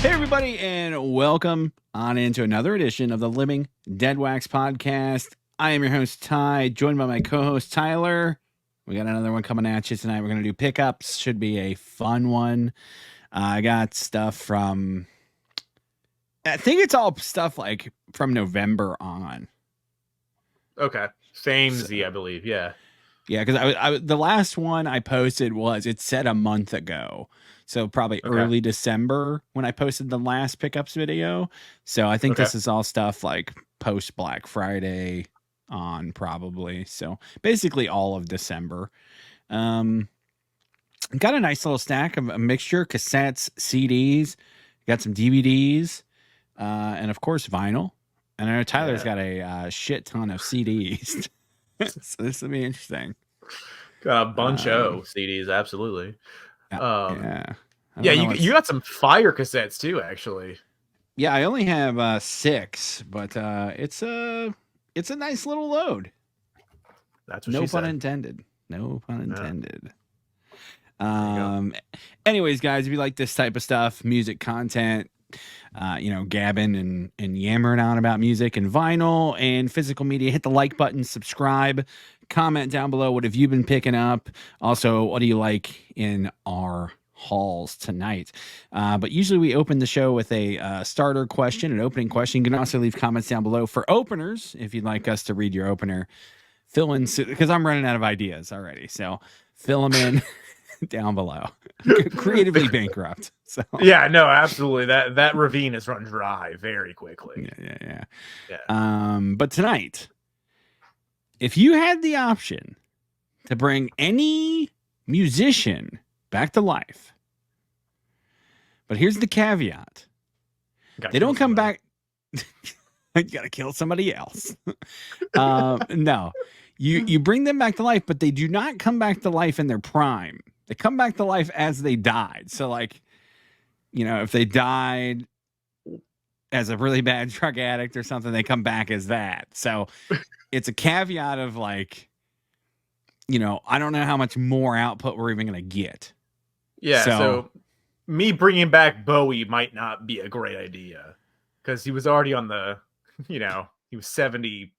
Hey, everybody, and welcome on into another edition of the Living Deadwax podcast. I am your host, Ty, joined by my co-host, Tyler. We got another one coming at you tonight. We're going to do pickups. Should be a fun one. I got stuff from, I think it's all stuff like from November on. Okay. Samey, I believe. Yeah. Yeah, because the last one I posted it said a month ago. So probably early December when I posted the last pickups video. So I think this is all stuff like post Black Friday on probably. So basically all of December. Got a nice little stack of a mixture, cassettes, CDs, got some DVDs, and of course vinyl. And I know Tyler's got a shit ton of CDs. So this will be interesting. Got a bunch of CDs, absolutely. Yeah, you got some fire cassettes too, actually. Yeah, I only have 6, but it's a nice little load. That's what no she pun said. intended. No pun intended. Yeah. Anyways, guys, if you like this type of stuff, music content, gabbing and yammering on about music and vinyl and physical media, hit the like button, subscribe, comment down below. What have you been picking up? Also, what do you like in our hauls tonight? But usually we open the show with a starter question, an opening question. You can also leave comments down below for openers if you'd like us to read your opener. Fill in, because I'm running out of ideas already. So fill them in down below. Creatively bankrupt. So yeah, no, absolutely. That ravine is run dry very quickly. Yeah. But tonight, if you had the option to bring any musician back to life, but here's the caveat: they don't come back. You gotta kill somebody else. No, you bring them back to life, but they do not come back to life in their prime. They come back to life as they died. So, like, if they died as a really bad drug addict or something, they come back as that. So it's a caveat of like, I don't know how much more output we're even going to get. Yeah. So me bringing back Bowie might not be a great idea because he was already on the, he was 70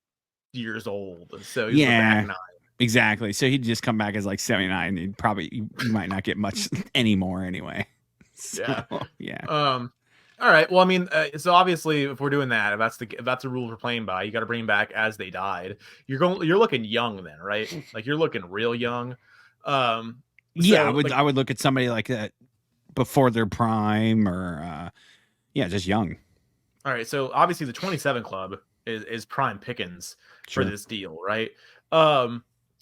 years old. So he's back 9. Exactly. So he'd just come back as like 79. You might not get much anymore anyway. So, yeah. All right. Well, I mean, so obviously, if we're doing that, if that's the rule we're playing by, you got to bring them back as they died. You're looking young then, right? Like you're looking real young. I would look at somebody like that before their prime, or just young. All right. So obviously, the 27 Club is prime pickings for this deal, right?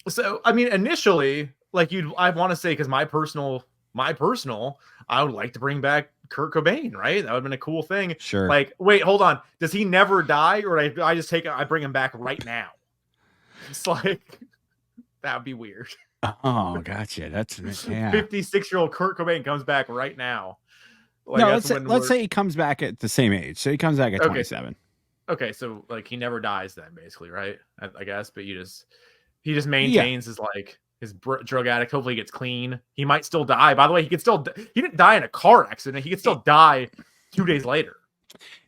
So I mean, initially, like I want to say, because my personal, I would like to bring back Kurt Cobain, right? That would have been a cool thing. Sure. Like, wait, hold on. Does he never die, or I bring him back right now? It's like that would be weird. Oh, gotcha. That's 56-year-old Kurt Cobain comes back right now. Like, no, let's say he comes back at the same age. So he comes back at 27. Okay, so like he never dies then, basically, right? I guess, but he just maintains his drug addict. Hopefully he gets clean. He might still die. By the way, he didn't die in a car accident. He could still die 2 days later.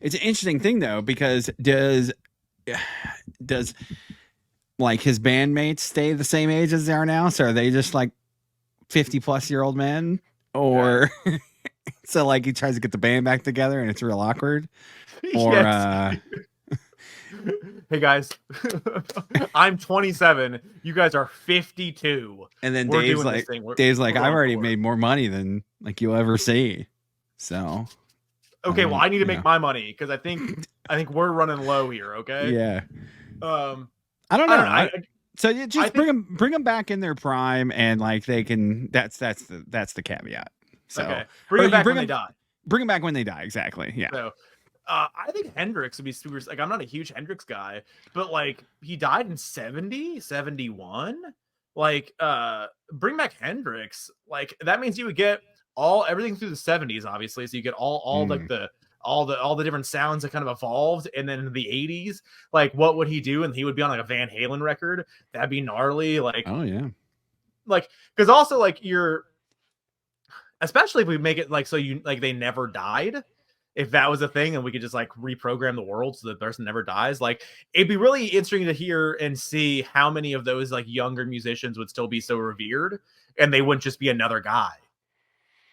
It's an interesting thing though, because does like his bandmates stay the same age as they are now? So are they just like 50-plus-year-old men? Or so like he tries to get the band back together and it's real awkward? Or hey guys, I'm 27. You guys are 52. And then Dave's like, I've already made more money than like you'll ever see. So okay, well, I need to make my money because I think we're running low here. Okay. Yeah. I don't know. So you just bring them back in their prime, and like they can. That's the caveat. So bring them back when they die. Bring them back when they die. Exactly. Yeah. So I think Hendrix would be super. Like, I'm not a huge Hendrix guy, but like he died in 70, 71. Like, bring back Hendrix. Like that means you would get everything through the 70s, obviously. So you get all like all the different sounds that kind of evolved, and then in the 80s, like what would he do? And he would be on like a Van Halen record. That'd be gnarly. Like, oh yeah, like because also like especially if we make it like so you like they never died. if that was a thing and we could just like reprogram the world so the person never dies. Like, it'd be really interesting to hear and see how many of those like younger musicians would still be so revered and they wouldn't just be another guy.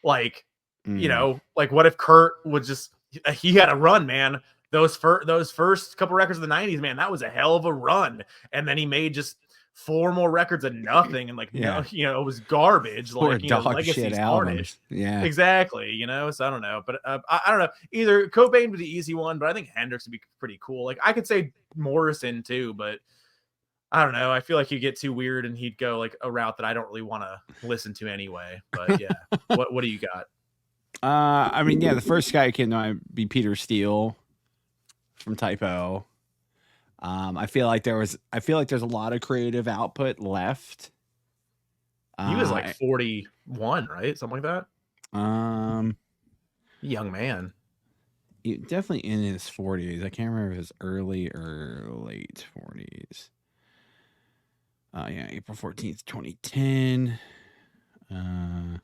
Like, you know, like what if Kurt would just, he had a run, man. Those first couple records of the 90s, man, that was a hell of a run. And then he made just 4 more records of nothing, and like, no, you know, it was garbage. Like, you know, legacy tarnished. Yeah, exactly. You know, so I don't know, but I don't know. Either Cobain would be the easy one, but I think Hendrix would be pretty cool. Like, I could say Morrison too, but I don't know. I feel like he'd get too weird, and he'd go like a route that I don't really want to listen to anyway. But yeah, what do you got? I mean, yeah, the first guy came to mind would be Peter Steele from Typo. I feel like there's a lot of creative output left. He was like 41, right? Something like that. Young man. Definitely in his 40s. I can't remember if it was early or late 40s. Yeah, April 14th, 2010. Why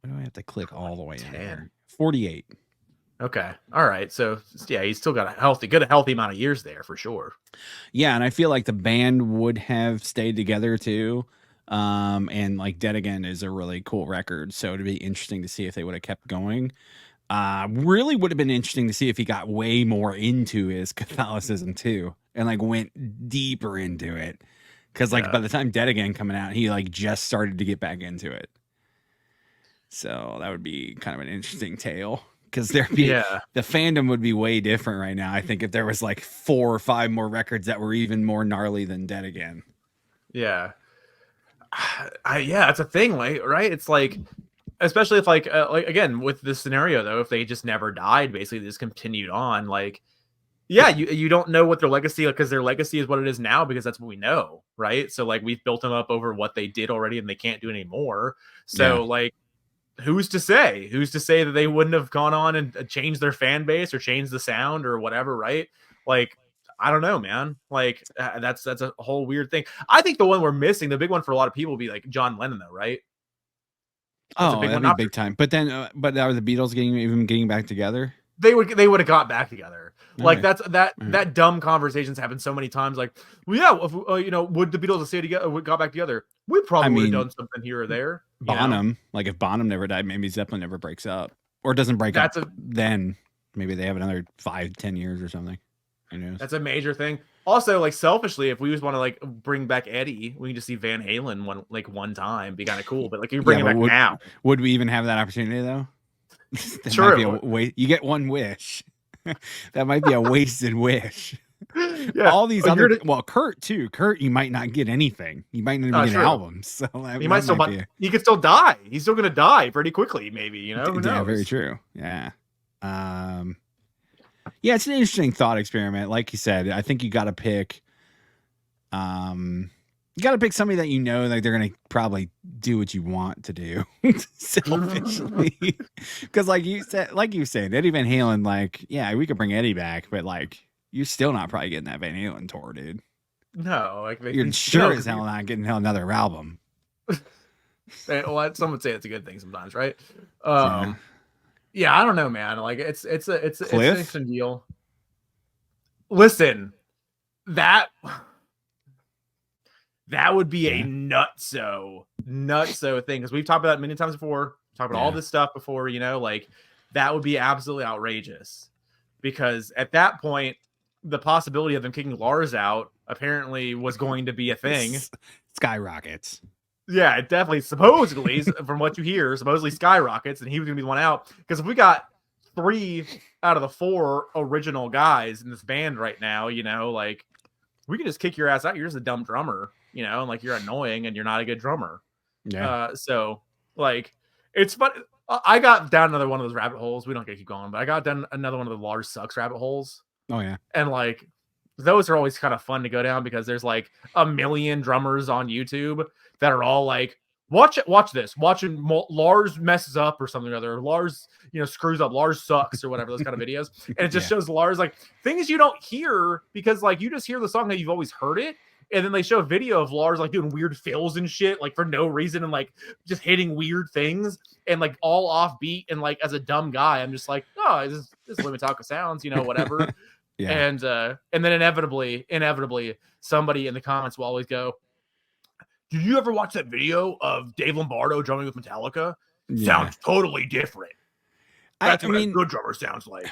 do I have to click all the way in there? 48. Okay. All right. So yeah, he's still got a healthy amount of years there for sure. Yeah, and I feel like the band would have stayed together too. And like Dead Again is a really cool record, so it'd be interesting to see if they would have kept going. Really would have been interesting to see if he got way more into his Catholicism too, and like went deeper into it. Because like by the time Dead Again coming out, he like just started to get back into it. So that would be kind of an interesting tale. Because the fandom would be way different right now. I think if there was like 4 or 5 more records that were even more gnarly than Dead Again. Yeah, that's a thing, like, right? It's like, especially if like again with this scenario though, if they just never died, basically they just continued on. Like, yeah, you don't know what their legacy, because their legacy is what it is now because that's what we know, right? So like we've built them up over what they did already, and they can't do anymore. So like, who's to say that they wouldn't have gone on and changed their fan base or changed the sound or whatever, right? Like, I don't know, man. Like, that's a whole weird thing. I think the one we're missing, the big one for a lot of people, would be like John Lennon, though, right? That's a big one. That'd be big time. But then, but are the Beatles getting back together? They would have got back together. Like, that dumb conversations happen so many times. Like, well, yeah, if, you know, would the Beatles have stayed together, got back together? We probably would have done something here or there. Bonham, like if Bonham never died, maybe Zeppelin never breaks up or doesn't break up. Then maybe they have another 5-10 years or something. Who knows? That's a major thing. Also, like selfishly, if we just want to like bring back Eddie, we can just see Van Halen one time, be kind of cool. But like, you bring him back now. Would we even have that opportunity though? True. You get one wish. That might be a wasted wish. Yeah. All these other Kurt too. Kurt, you might not get anything. You might not even get albums. So he might still, he could still die. He's still gonna die pretty quickly, maybe. You know, who knows? Yeah, very true. Yeah. Yeah, it's an interesting thought experiment. Like you said, I think you got to pick. You got to pick somebody that you know like they're gonna probably do what you want to do selfishly. Because like you said, Eddie Van Halen, like, yeah, we could bring Eddie back, but like, you're still not probably getting that Van Halen tour, dude. No, like you're sure as hell not getting another album. Well, some would say it's a good thing sometimes, right? Yeah, I don't know, man. Like, it's an interesting deal. Listen, that would be a nutso thing, because we've talked about that many times before. Talked about all this stuff before, you know, like that would be absolutely outrageous, because at that point, the possibility of them kicking Lars out apparently was going to be a thing. Skyrockets. Yeah, it definitely, supposedly, from what you hear, supposedly skyrockets, and he was going to be the one out. Because if we got 3 out of the 4 original guys in this band right now, you know, like, we can just kick your ass out. You're just a dumb drummer, you know, and like, you're annoying and you're not a good drummer. Yeah. So like, it's fun. I got down another one of those rabbit holes. We don't get to keep going, but I got down another one of the Lars Sucks rabbit holes. Oh yeah. And like, those are always kind of fun to go down, because there's like a million drummers on YouTube that are all like, watch this, watching Lars messes up or something or other, or Lars, you know, screws up, Lars sucks or whatever, those kind of videos. And it just shows Lars, like, things you don't hear, because like, you just hear the song that you've always heard it, And then they show a video of Lars like doing weird fills and shit, like for no reason, and like just hitting weird things and like all off beat. And like as a dumb guy, I'm just like, oh, this is the way Metallica sounds, whatever. Yeah. And then inevitably, somebody in the comments will always go, "Did you ever watch that video of Dave Lombardo drumming with Metallica? Sounds totally different. That's what a good drummer sounds like."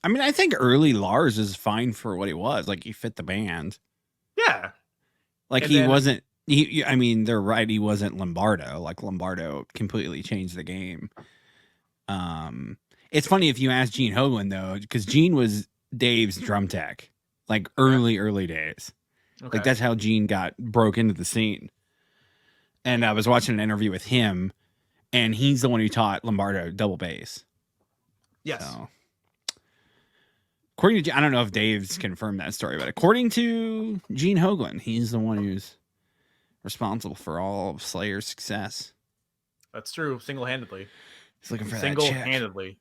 I mean, I think early Lars is fine for what he was. Like, he fit the band. Yeah. Like, and he wasn't... I mean, they're right. He wasn't Lombardo. Like, Lombardo completely changed the game. It's funny if you ask Gene Hoglan, though, because Gene was Dave's drum tech. Like, early days. Okay. Like, that's how Gene broke into the scene. And I was watching an interview with him, and he's the one who taught Lombardo double bass. Yes. So... According to, I don't know if Dave's confirmed that story, but according to Gene Hoglan, he's the one who's responsible for all of Slayer's success. That's true. Single-handedly. He's looking for single-handedly.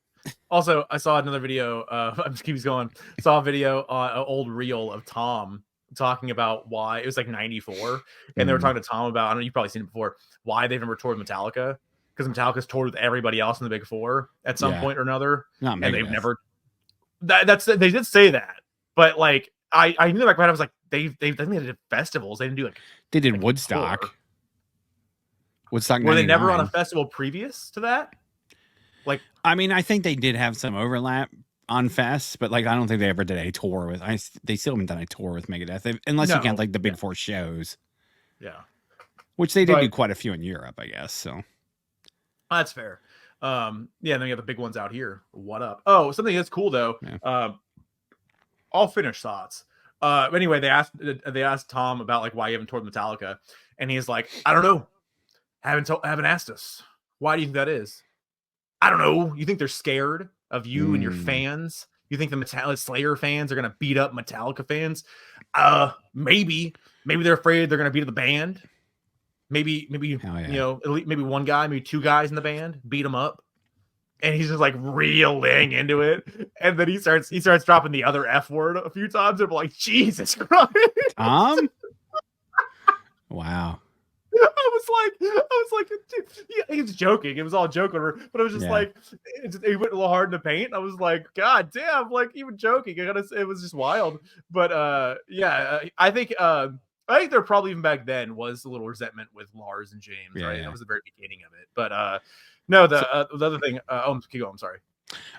Also, I saw another video. I'm just keeps going. Saw a video on an old reel of Tom talking about why it was like 94, and they were talking to Tom about, I don't know, you've probably seen it before, why they've never toured Metallica, because Metallica's toured with everybody else in the Big Four at some point or another, and they've never. They did say that, but like I knew, like, right, I was like, I think they did festivals. They didn't do they did Woodstock. Tour. Woodstock. Were they never on a festival previous to that? Like, I mean, I think they did have some overlap on fests, but like I don't think they ever did a tour with. They still haven't done a tour with Megadeth, unless you count like the Big Four shows. Yeah, which they did do quite a few in Europe, I guess. So that's fair. And then you got the big ones out here. What up? Oh, something that's cool though. Yeah. I'll finish thoughts. Anyway, they asked Tom about like why you haven't toured Metallica, and he's like, I don't know. Haven't asked us. Why do you think that is? I don't know. You think they're scared of you and your fans? You think the Metallica Slayer fans are gonna beat up Metallica fans? Maybe they're afraid they're gonna beat up the band. Maybe maybe one guy, maybe two guys in the band beat him up, and he's just like reeling into it, and then he starts dropping the other F word a few times, and I'm like, Jesus Christ, Tom! Wow. I was like, yeah, he was joking. It was all joking, but it was just like, he went a little hard in the paint. I was like, God damn, like even joking. It was just wild. But I think there probably even back then was a little resentment with Lars and James, right? Yeah. That was the very beginning of it. But no, the other thing. Keep going. I'm sorry.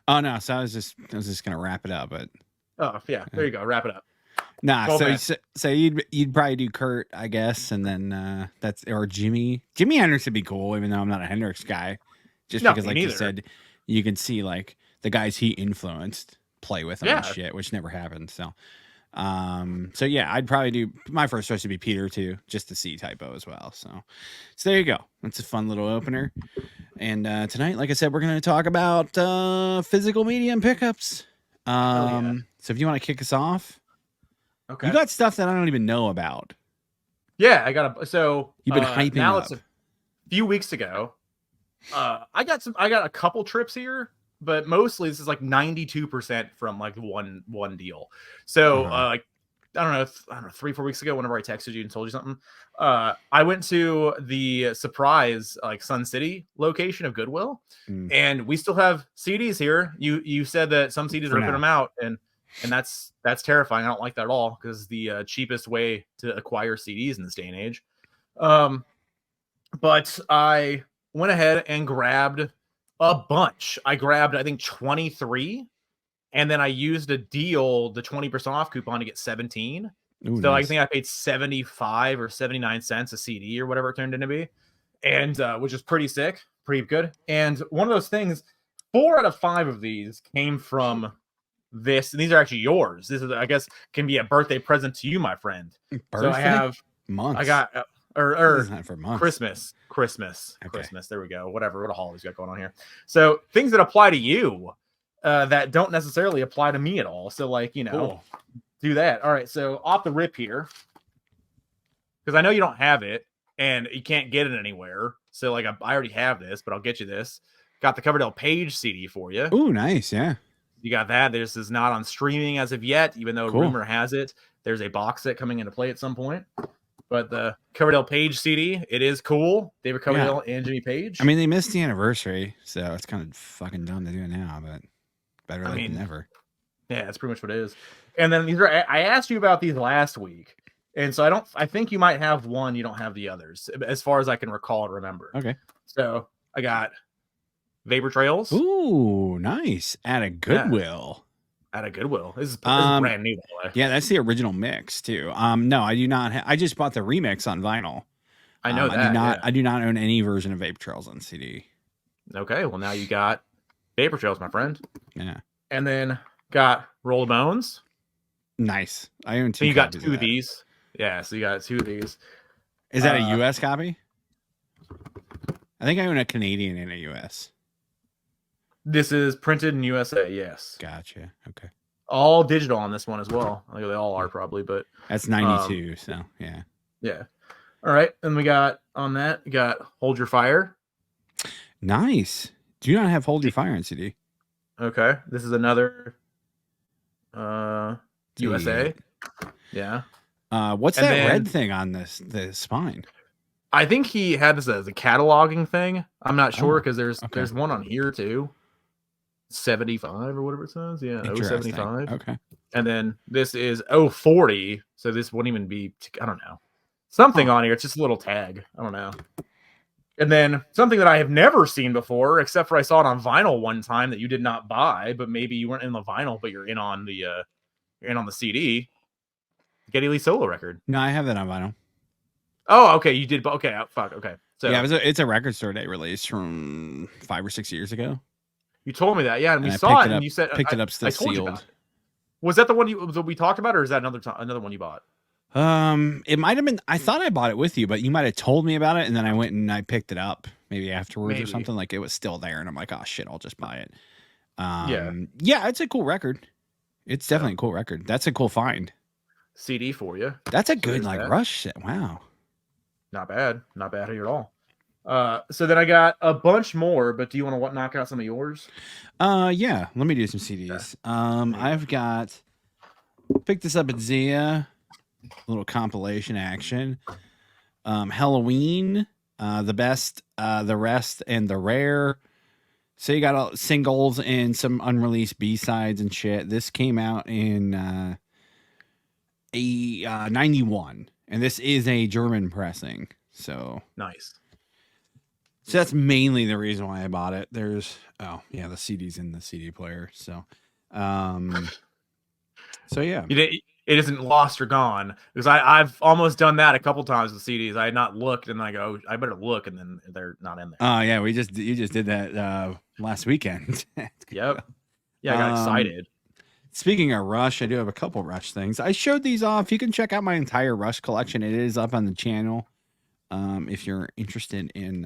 Oh no, so I was just gonna wrap it up, but there you go. Wrap it up. Nah, so you'd probably do Kurt, I guess, and then or Jimi. Jimi Hendrix would be cool, even though I'm not a Hendrix guy. Just because, like you said, you can see like the guys he influenced play with him and shit, which never happened. So I'd probably do, my first choice would be Peter too, just to see Typo as well. So there you go. That's a fun little opener. And tonight, like I said, we're going to talk about physical medium pickups. So if you want to kick us off. Okay. You got stuff that I don't even know about. Yeah, I got so you've been hyping now up. It's a few weeks ago. I got a couple trips here, but mostly this is like 92% from like one deal. So like I don't know, 3-4 weeks ago, whenever I texted you and told you something, I went to the surprise like Sun City location of Goodwill, and we still have CDs here. You said that some CDs are ripping them out, and that's terrifying. I don't like that at all, because the cheapest way to acquire CDs in this day and age. But I went ahead and grabbed a bunch. I grabbed, I think, 23, and then I used a deal, the 20% off coupon, to get 17. Ooh, so nice. I think I paid 75 or 79 cents a CD or whatever it turned into be, and which is pretty sick, pretty good. And one of those things, 4 out of 5 of these came from this, and these are actually yours. This is, I guess, can be a birthday present to you, my friend. Birthday? So I have months. I got or for months. Christmas. Okay. Christmas. There we go. Whatever. What a holidays got going on here. So things that apply to you that don't necessarily apply to me at all. So like, cool. Do that. All right. So off the rip here, because I know you don't have it and you can't get it anywhere. So like I already have this, but I'll get you this. Got the Coverdale Page CD for you. Ooh, nice. Yeah. You got that. This is not on streaming as of yet, even though rumor has it there's a box set coming into play at some point. But the Coverdale Page CD, it is cool. David Coverdale and Jimmy Page. I mean, they missed the anniversary, so it's kind of fucking dumb to do it now, but better late than never. Yeah, that's pretty much what it is. And then I asked you about these last week, and so I think you might have one, you don't have the others, as far as I can recall and remember. Okay. So I got Vapor Trails. Ooh, nice. At a Goodwill. Yeah. At a Goodwill. This is brand new, by the way. Yeah, that's the original mix too. No, I do not. I just bought the remix on vinyl. I know that. I do not own any version of Vapor Trails on CD. Okay, well now you got Vapor Trails, my friend. Yeah. And then got Roll of Bones. Nice. I own 2. So you got 2 of these. Yeah, so you got 2 of these. Is that a US copy? I think I own a Canadian and a US. This is printed in USA, yes. Gotcha. Okay. All digital on this one as well. I think they all are probably, but that's 92, so yeah. Yeah. All right. And we got on that, you got Hold Your Fire. Nice. Do you not have Hold Your Fire on CD? Okay. This is another USA. Yeah. What's that red thing on the spine? I think he had this as a cataloging thing. I'm not sure because there's one on here too. 75 or whatever it says. Yeah, 075. Okay. And then this is 040. So this wouldn't even be, I don't know. Something on here. It's just a little tag. I don't know. And then something that I have never seen before, except for I saw it on vinyl one time that you did not buy, but maybe you weren't in the vinyl, but you're in on the CD. Geddy Lee solo record. No, I have that on vinyl. Oh, okay, you did. Okay, fuck. Okay, so yeah, it's a record store day release from 5 or 6 years ago. You told me that, yeah, and we saw it, and you said picked it up still sealed. Was that the one we talked about, or is that another one you bought? It might have been. I thought I bought it with you, but you might have told me about it, and then I went and I picked it up maybe afterwards or something. Like it was still there, and I'm like, oh shit, I'll just buy it. Yeah, it's a cool record. It's definitely a cool record. That's a cool find. CD for you. That's a good Rush set. Wow. Not bad at all. So then I got a bunch more, but do you want to knock out some of yours? Yeah, let me do some CDs. I've got picked this up at Zia, little compilation action. Halloween, the best, the rest, and the rare. So you got singles and some unreleased B-sides and shit. This came out in 91, and this is a German pressing. So nice. So that's mainly the reason why I bought it. There's the CD's in the CD player. So yeah. It isn't lost or gone, because I've almost done that a couple times with CDs. I had not looked, and I go, I better look, and then they're not in there. Oh yeah, you just did that last weekend. Yep. Yeah, I got excited. Speaking of Rush, I do have a couple Rush things. I showed these off. You can check out my entire Rush collection. It is up on the channel. If you're interested in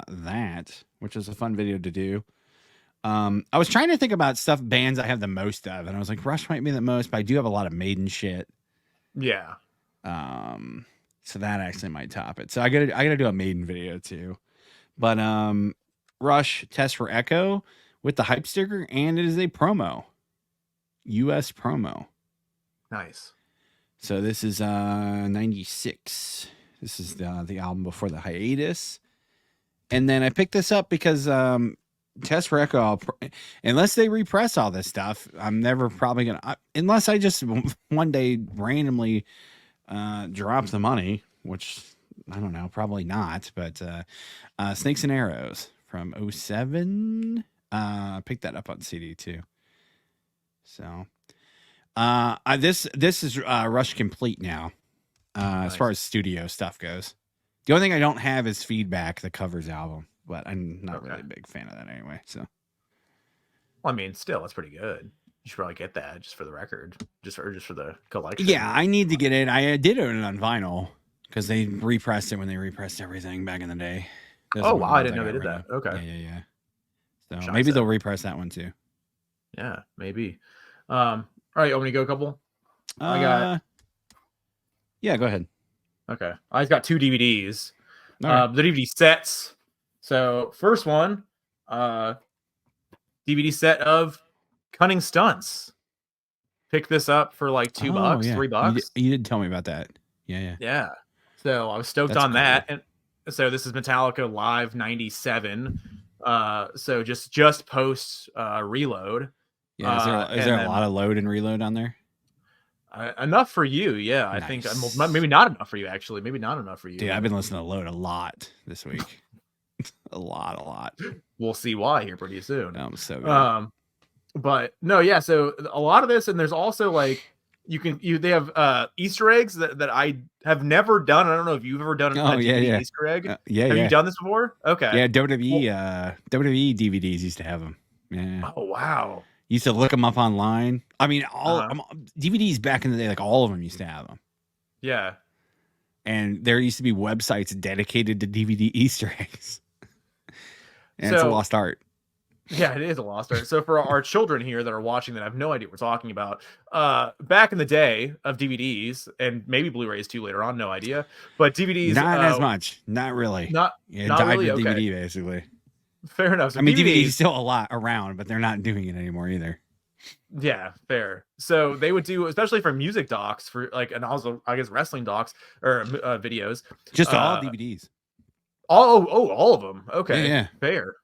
that, which is a fun video to do. I was trying to think about bands I have the most of, and I was like, Rush might be the most, but I do have a lot of Maiden shit. Yeah. So that actually might top it. So I gotta do a Maiden video too. But Rush Test for Echo with the hype sticker, and it is a promo. US promo. Nice. So this is 96. This is the album before the hiatus. And then I picked this up because Test for Echo, unless they repress all this stuff, I'm never probably going to, unless I just one day randomly drop the money, which I don't know, probably not, but Snakes and Arrows from 07. Picked that up on CD too. So this is Rush Complete now. Nice. As far as studio stuff goes. The only thing I don't have is Feedback, the covers album, but I'm not really a big fan of that anyway. So, well, I mean, still, it's pretty good. You should probably get that just for the record, just for the collection. Yeah, I need to get it. I did own it on vinyl because they repressed it when they repressed everything back in the day. Oh wow, I didn't know they did that. Okay, yeah. So maybe they'll repress that one too. Yeah, maybe. All right, you want me to go a couple? I got. Yeah, go ahead. Okay. I've got 2 DVDs. Right. The DVD sets. So, first one, DVD set of Cunning Stunts. Pick this up for like $2, $3. You did tell me about that. Yeah. Yeah. So I was stoked That's on cool. that. And so this is Metallica Live 97. So just post Reload. Yeah, is there a lot of load and reload on there? Enough for you, yeah. I think Nice. maybe not enough for you, actually. Maybe not enough for you. Dude, I've been listening to load a lot this week. a lot. We'll see why here pretty soon. So good. But no, yeah. So a lot of this, and there's also like they have Easter eggs that I have never done. I don't know if you've ever done a DVD Easter egg. Have you done this before? Okay. Yeah, WWE DVDs used to have them. Yeah. Oh wow. Used to look them up online. I mean, DVDs back in the day, like all of them used to have them. Yeah. And there used to be websites dedicated to DVD Easter eggs. And it's a lost art. Yeah, it is a lost art. So for our children here that are watching that have no idea what we're talking about, back in the day of DVDs and maybe Blu-rays too later on, no idea. But DVDs not as much. Not really. Not died really. with DVD basically. Fair enough. So I mean, DVD's still a lot around, but they're not doing it anymore either. Yeah, fair. So they would do, especially for music docs, for like, and also I guess wrestling docs or videos. Just all DVDs. All of them. Okay, yeah. Fair.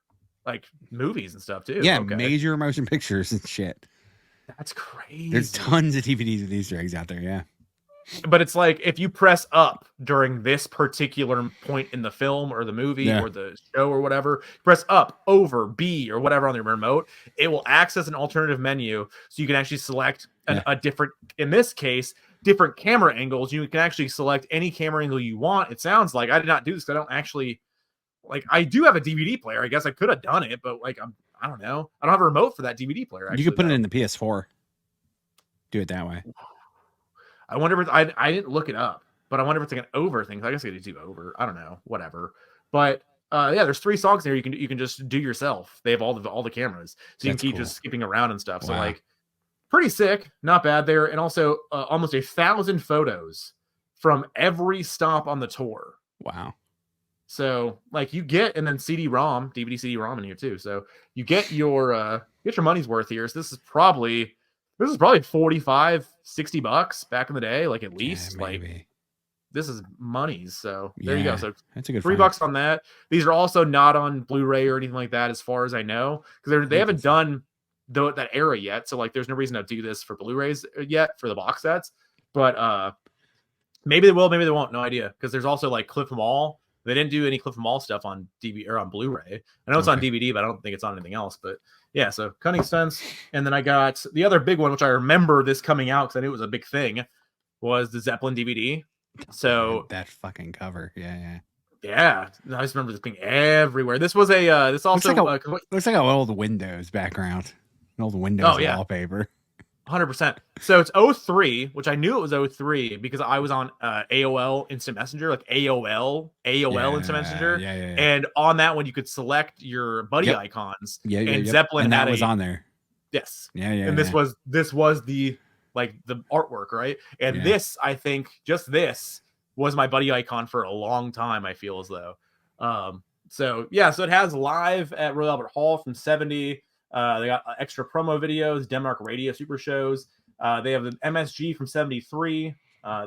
Like movies and stuff too. Yeah, okay. Major motion pictures and shit. That's crazy. There's tons of DVDs with Easter eggs out there. Yeah. But it's like if you press up during this particular point in the film or the movie or the show or whatever, press up, over, B or whatever on the remote, it will access an alternative menu. So you can actually select a different, in this case, different camera angles. You can actually select any camera angle you want. It sounds like I did not do this because I don't actually, like, I do have a DVD player. I guess I could have done it, but like, I don't know. I don't have a remote for that DVD player. Actually, you could put it in the PS4. Do it that way. I wonder if I didn't look it up, but I wonder if it's like an over thing. I guess I could do over. I don't know, whatever. But yeah, there's 3 songs there you can just do yourself. They have all the cameras, so you can keep just skipping around and stuff. Wow. So like, pretty sick, not bad there, and also almost 1,000 photos from every stop on the tour. Wow. So like you get, and then CD-ROM, DVD CD-ROM in here too. So you get your money's worth here. So this is probably $45-$60 back in the day, like at least. Like this is monies. So there you go. So that's a good $3 on that. These are also not on Blu-ray or anything like that, as far as I know, because they haven't done that era yet. So like, there's no reason to do this for Blu-rays yet for the box sets. But maybe they will, maybe they won't. No idea. Because there's also like Cliff Mall. They didn't do any Cliff Mall stuff on DVD or on Blu-ray. I know it's on DVD, but I don't think it's on anything else. But yeah, so Cunning Stunts. And then I got the other big one, which I remember this coming out because I knew it was a big thing, was the Zeppelin DVD. So that fucking cover. Yeah. I just remember this being everywhere. This was this also looks like an old Windows background. An old Windows wallpaper. 100%. So it's 03, which I knew it was 03 because I was on AOL Instant Messenger, like AOL Instant Messenger. Yeah. And on that one, you could select your buddy icons. And Zeppelin and that was on there. Yes. Yeah. And this was the the artwork, right? And this, I think, just this was my buddy icon for a long time. I feel as though. So it has live at Royal Albert Hall from 70. They got extra promo videos, Denmark radio super shows. They have the MSG from 73.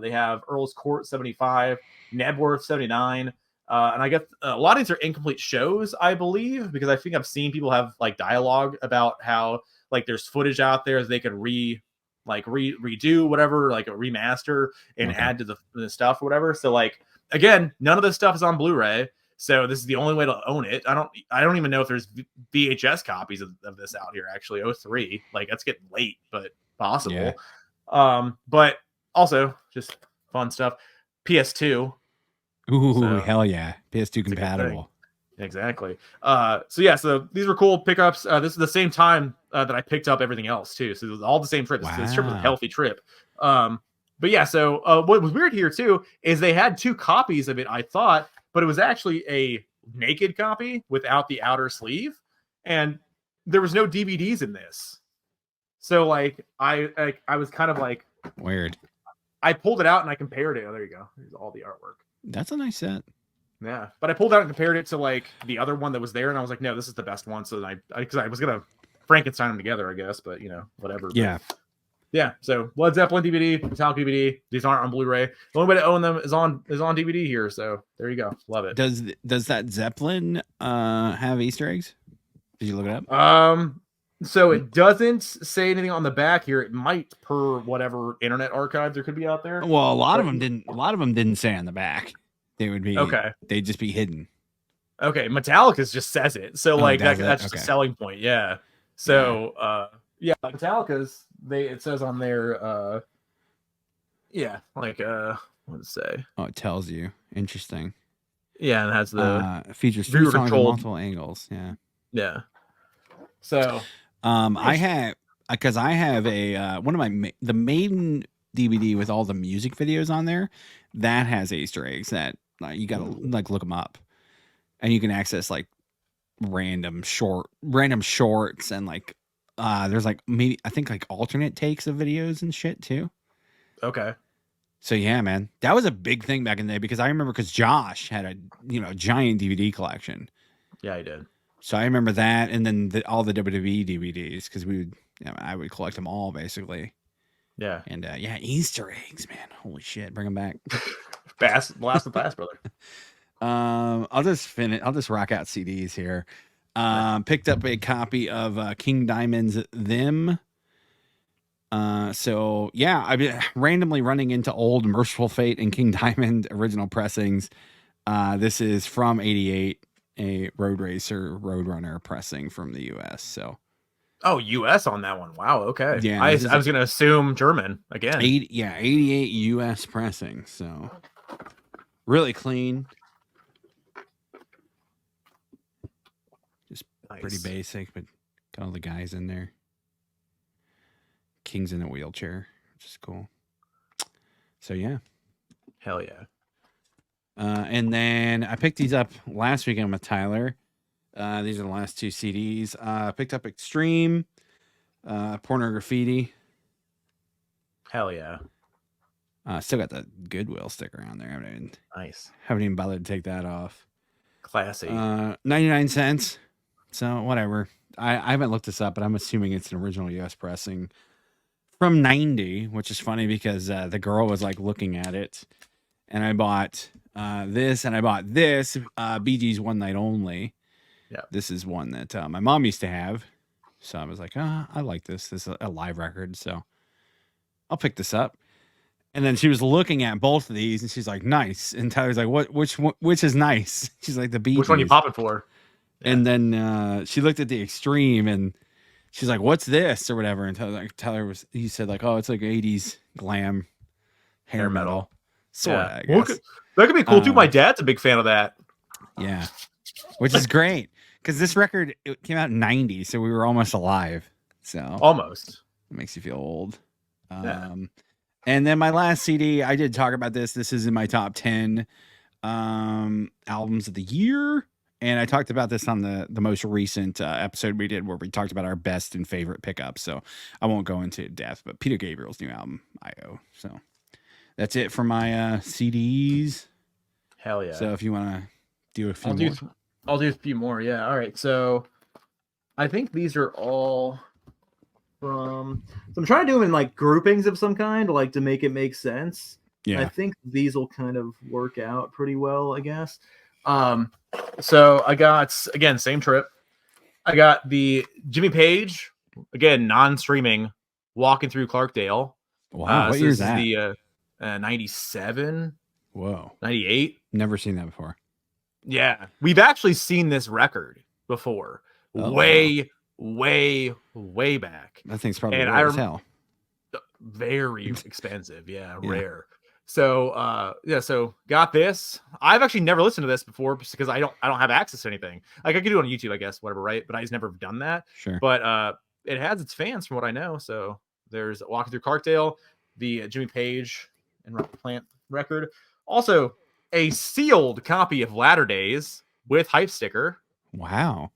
They have Earl's Court 75, Nebworth 79. And I guess a lot of these are incomplete shows, I believe, because I think I've seen people have like dialogue about how like there's footage out there they could redo whatever, like a remaster and add to the stuff or whatever. So like, again, none of this stuff is on Blu-ray. So this is the only way to own it. I don't even know if there's VHS copies of this out here. Actually, 03, like that's getting late, but possible. Yeah. But also just fun stuff. PS2. Ooh, hell yeah! PS2 compatible. Exactly. So these were cool pickups. This is the same time that I picked up everything else too. So it was all the same trip. Wow. This trip was a healthy trip. But yeah. So what was weird here too is they had 2 copies of it, I thought. But it was actually a naked copy without the outer sleeve, and there was no DVDs in this. So like I was kind of like weird. I pulled it out and I compared it. Oh, there you go. Here's all the artwork. That's a nice set. Yeah, but I pulled out and compared it to like the other one that was there, and I was like, no, this is the best one. So then because I was gonna Frankenstein them together, I guess, but whatever. Yeah. Yeah, so Led Zeppelin DVD, Metallica DVD. These aren't on Blu-ray. The only way to own them is on DVD here. So there you go. Love it. Does that Zeppelin have Easter eggs? Did you look it up? So it doesn't say anything on the back here. It might, per whatever internet archive there could be out there. Well, a lot of them didn't. A lot of them didn't say on the back. They would be okay. They'd just be hidden. Okay, Metallica's just says it. So like that's just a selling point. Yeah. So yeah, Metallica's it says on there yeah, like what does it say? Oh, it tells you. Interesting. Yeah, and it has the features 3 songs on multiple angles. Yeah. Yeah. So I have a one of the main DVD with all the music videos on there that has Easter eggs that you gotta like look them up, and you can access like random shorts and like there's like maybe I think like alternate takes of videos and shit too. Okay. So yeah, man, that was a big thing back in the day because I remember Josh had a giant DVD collection. Yeah, he did. So I remember that, and then all the WWE DVDs because I would collect them all basically. Yeah. And yeah, Easter eggs, man. Holy shit, bring them back. Blast the past, brother. I'll just rock out CDs here. Picked up a copy of King Diamond's Them. So yeah, I've been randomly running into old Merciful Fate and King Diamond original pressings. This is from '88, a Road Racer Roadrunner pressing from the US. So oh, US on that one. Wow, okay. Yeah, I was gonna assume German again. 88 US pressing. So really clean. Just nice. Pretty basic, but got all the guys in there. King's in a wheelchair, which is cool. So yeah. Hell yeah. And then I picked these up last weekend with Tyler. These are the last 2 CDs. I picked up Extreme, Porno Graffiti. Hell yeah. Still got the Goodwill sticker on there. Nice. Haven't even bothered to take that off. Classy. 99 cents. So whatever. I haven't looked this up, but I'm assuming it's an original US pressing from 90, which is funny because the girl was like looking at it, and I bought this, and I bought this Bee Gees One Night Only. Yeah, this is one that my mom used to have, so I was like, I like this. This is a live record, so I'll pick this up. And then she was looking at both of these, and she's like, "Nice." And Tyler's like, Which is nice?" She's like, "The Bee Gees." Which one you popping for? Yeah. And then she looked at the Extreme, and she's like, "What's this?" or whatever. And he said like, "Oh, it's like 80s glam hair metal." Sort of, I guess. That could be cool too. My dad's a big fan of that. Yeah, which is great because this record it came out in '90, so we were almost alive. So almost it makes you feel old. Yeah. And then my last CD, I did talk about this. This is in my top 10 albums of the year. And I talked about this on the most recent episode we did where we talked about our best and favorite pickups. So I won't go into depth, but Peter Gabriel's new album, I.O. So that's it for my CDs. Hell yeah. So if you want to do a few more. I'll do a few more. Yeah. All right. So I think these are all from... So I'm trying to do them in like groupings of some kind, like to make it make sense. Yeah. I think these will kind of work out pretty well, I guess. So I got, again, same trip. I got the Jimmy Page, again, non-streaming, Walking Through Clarkdale. Wow, what year is that? The 97. Whoa. 98. Never seen that before. Yeah. We've actually seen this record before. Way back. That thing's probably rare as hell. Very expensive. Yeah, rare. So so got this. I've actually never listened to this before because I don't have access to anything. Like I could do it on YouTube, I guess, whatever, right? But I just never done that. Sure. But it has its fans from what I know. So there's Walking Through Clarkdale, the Jimmy Page and Robert Plant record. Also a sealed copy of Latter Days with hype sticker. Wow.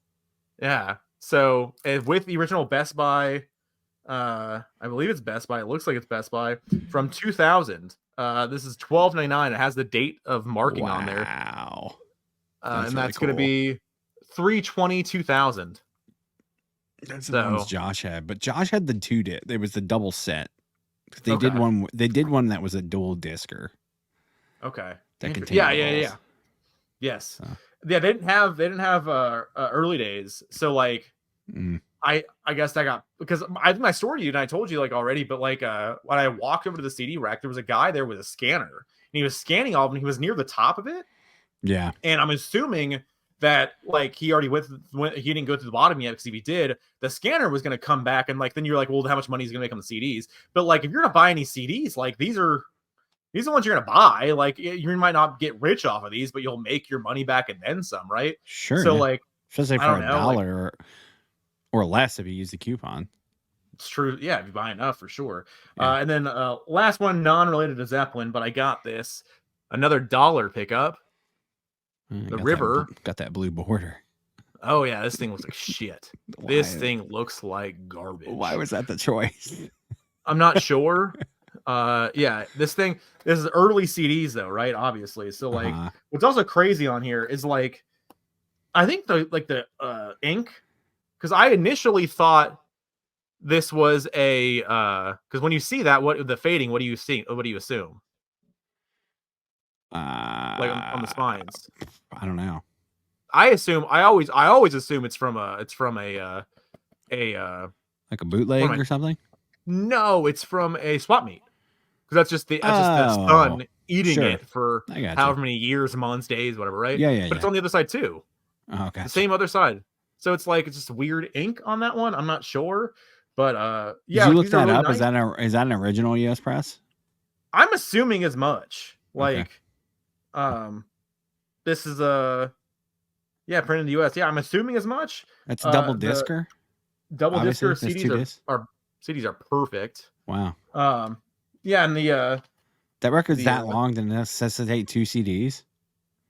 Yeah. So with the original Best Buy, I believe it's Best Buy. It looks like it's Best Buy from 2000. This is $12.99. It has the date of marking on there. Wow. And that's going to be $320,2000. That's the ones Josh had, but Josh had the 2 disc. It was the double set. They did one. They did one that was a dual discer. Okay. That contained Yeah. Yes. So. Yeah, they didn't have early days. So like I guess I got, because I think I story to you and I told you like already, but like when I walked over to the CD rack, there was a guy there with a scanner and he was scanning all of them. He was near the top of it. Yeah. And I'm assuming that like he already he didn't go to the bottom yet, because if he did, the scanner was going to come back and like then you're like, well, how much money is going to make on the CDs? But like if you're gonna buy any CDs, like these are the ones you're gonna buy. Like you might not get rich off of these, but you'll make your money back and then some, right? Sure. So like, especially for $1 like, or less if you use the coupon. It's true. Yeah, if you buy enough, for sure. Yeah. And then last one, non-related to Zeppelin, but I got this. Another dollar pickup. The River. Got that blue border. Oh, yeah. This thing looks like shit. This thing looks like garbage. Why was that the choice? I'm not sure. Yeah, this is early CDs, though, right? Obviously. So, like, what's also crazy on here is, like, I think the ink, because I initially thought this was a, because when you see that, what the fading, what do you see? What do you assume? Like on the spines. I don't know. I always assume it's from a like a bootleg or something. No, it's from a swap meet, because that's just the sun eating it for however many years, months, days, whatever, right? Yeah. But it's on the other side too. Oh, okay. The same other side. So it's like it's just weird ink on that one. I'm not sure, but yeah. Did you look that really up? Nice. Is that an original US press? I'm assuming as much. Like. This is printed in the US. Yeah, I'm assuming as much. That's double discer. Double discer CDs are perfect. Wow. Yeah, and the that record's that long to necessitate 2 CDs.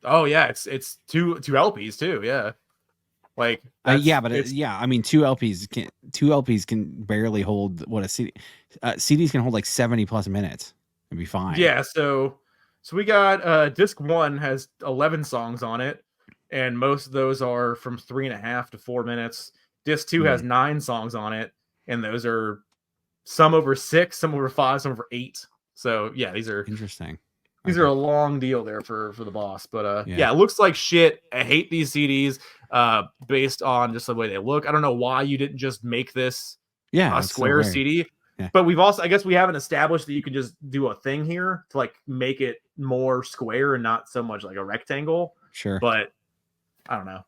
Oh yeah, it's two LPs too. Yeah, like I mean 2 LPs can barely hold what a CD. CDs can hold like 70 plus minutes and be fine. Yeah, so we got disc 1 has 11 songs on it, and most of those are from 3.5 to 4 minutes. Disc 2 has 9 songs on it, and those are some over 6, some over 5, some over 8. So yeah, these are interesting. These are a long deal there for the boss, but yeah, it looks like shit. I hate these CDs based on just the way they look. I don't know why you didn't just make this a square CD. Yeah. But I guess we haven't established that you can just do a thing here to like make it more square and not so much like a rectangle. Sure. But I don't know.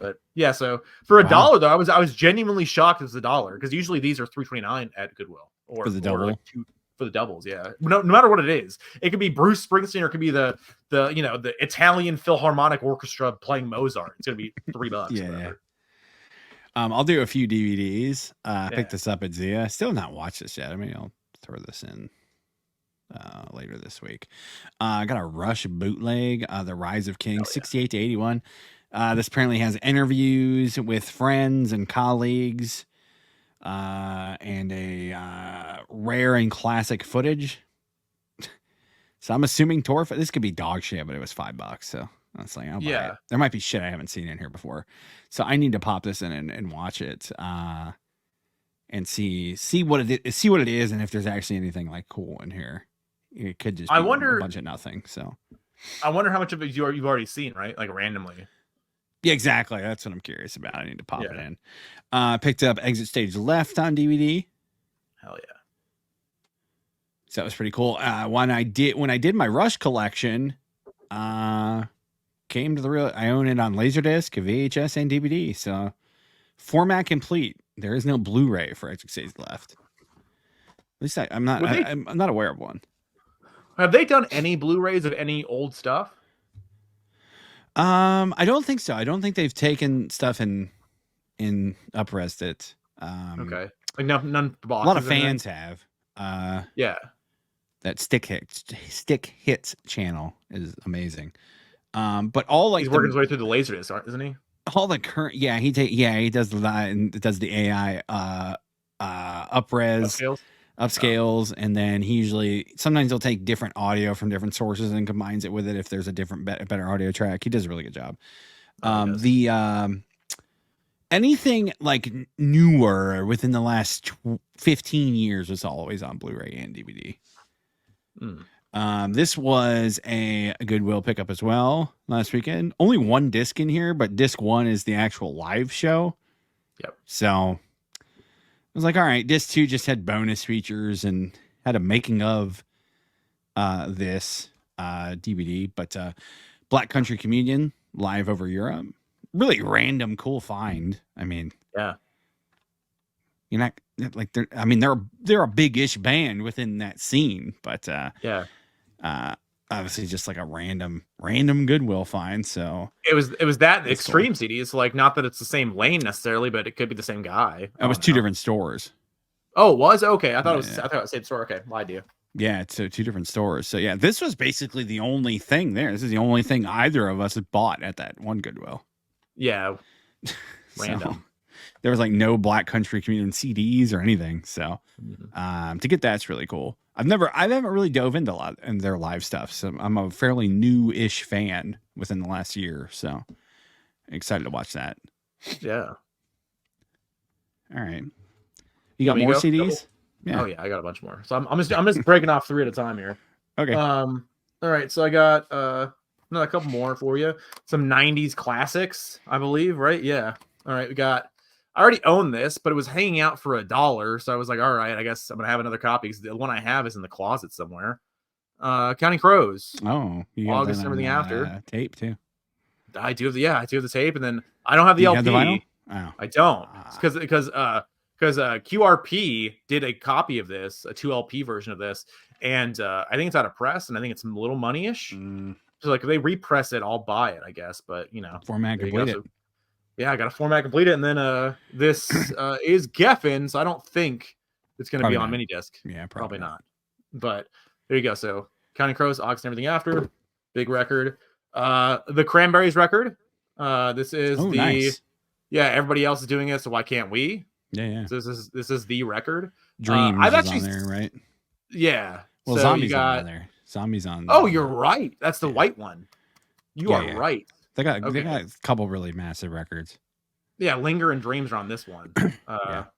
But yeah, so for $1 though, I was genuinely shocked as $1, because usually these are $3.29 at Goodwill or for the double. Or like for the doubles, yeah. No matter what it is. It could be Bruce Springsteen or it could be the Italian Philharmonic Orchestra playing Mozart. It's gonna be $3. Yeah. I'll do a few DVDs. I picked this up at Zia. Still not watched this yet. I mean, I'll throw this in later this week. I got a Rush bootleg, The Rise of Kings, 68 to 81. This apparently has interviews with friends and colleagues, and a rare and classic footage. So I'm assuming this could be dog shit, but it was $5. So I was like, I'll buy it. There might be shit I haven't seen in here before. So I need to pop this in and watch it, and see what it is, and if there's actually anything like cool in here. It could just be a bunch of nothing. So I wonder how much of it you've already seen, right? Like randomly. Yeah, exactly. That's what I'm curious about. I need to pop it in. Picked up Exit Stage Left on DVD. Hell yeah. So that was pretty cool. When I did my Rush collection, came to I own it on Laserdisc, VHS, and DVD. So format complete. There is no Blu-ray for Exit Stage Left. At least I'm not aware of one. Have they done any Blu-rays of any old stuff? I don't think so. I don't think they've taken stuff and up-resed it. Okay. Like none. A lot of fans have. Yeah. That Stick Hits channel is amazing. But all like he's working his way through the Laserdisc, isn't he? All the current, he does that and does the AI upscales, and then sometimes he'll take different audio from different sources and combines it with it if there's a different better audio track. He does a really good job. anything like newer within the last 15 years was always on Blu-ray and DVD. This was a Goodwill pickup as well last weekend. Only one disc in here, but disc 1 is the actual live show. Yep. So I was like, all right, disc 2 just had bonus features and had a making of this DVD, but Black Country Communion live over Europe. Really random, cool find. I mean, yeah, you're not like they're a big-ish band within that scene, but obviously just like a random Goodwill find. So it was that Extreme cool. CD. It's like not that it's the same lane necessarily, but it could be the same guy. It was 2 different stores. Oh, it was okay. I thought it was the same store. Okay, lied to you. Yeah, it's 2 different stores. So yeah, this was basically the only thing there. This is the only thing either of us had bought at that one Goodwill. Yeah, random. So, there was like no Black Country Communion CDs or anything. So to get that's really cool. I haven't really dove into a lot in their live stuff. So I'm a fairly new-ish fan within the last year. So excited to watch that. Yeah. All right. You got more CDs? Yeah. Oh yeah, I got a bunch more. So I'm just breaking off 3 at a time here. Okay. All right. So I got another couple more for you. Some 90s classics, I believe, right? Yeah. All right. I already own this, but it was hanging out for $1. So I was like, all right, I guess I'm going to have another copy because the one I have is in the closet somewhere. Counting Crows. Oh, you August and everything after. Tape too. I do have the tape, and then I don't have the LP. Have the vinyl? Oh. I don't. Because QRP did a copy of this, a 2 LP version of this, and I think it's out of press, and I think it's a little money-ish. So like if they repress it, I'll buy it, I guess. But format complete it. So, yeah, I got to format complete it, and then this is Geffen, so I don't think it's going to be on mini disc. Yeah, probably not. But there you go. So Counting Crows, August, and everything after, big record. The Cranberries record. This is nice. Yeah, everybody else is doing it, so why can't we? Yeah. So this is the record. Dreams I've actually, on there, right? Yeah. Well, so Zombies on there. Zombies on. Oh, you're right. That's the white one. You are right. They got a couple really massive records. Yeah, Linger and Dreams are on this one.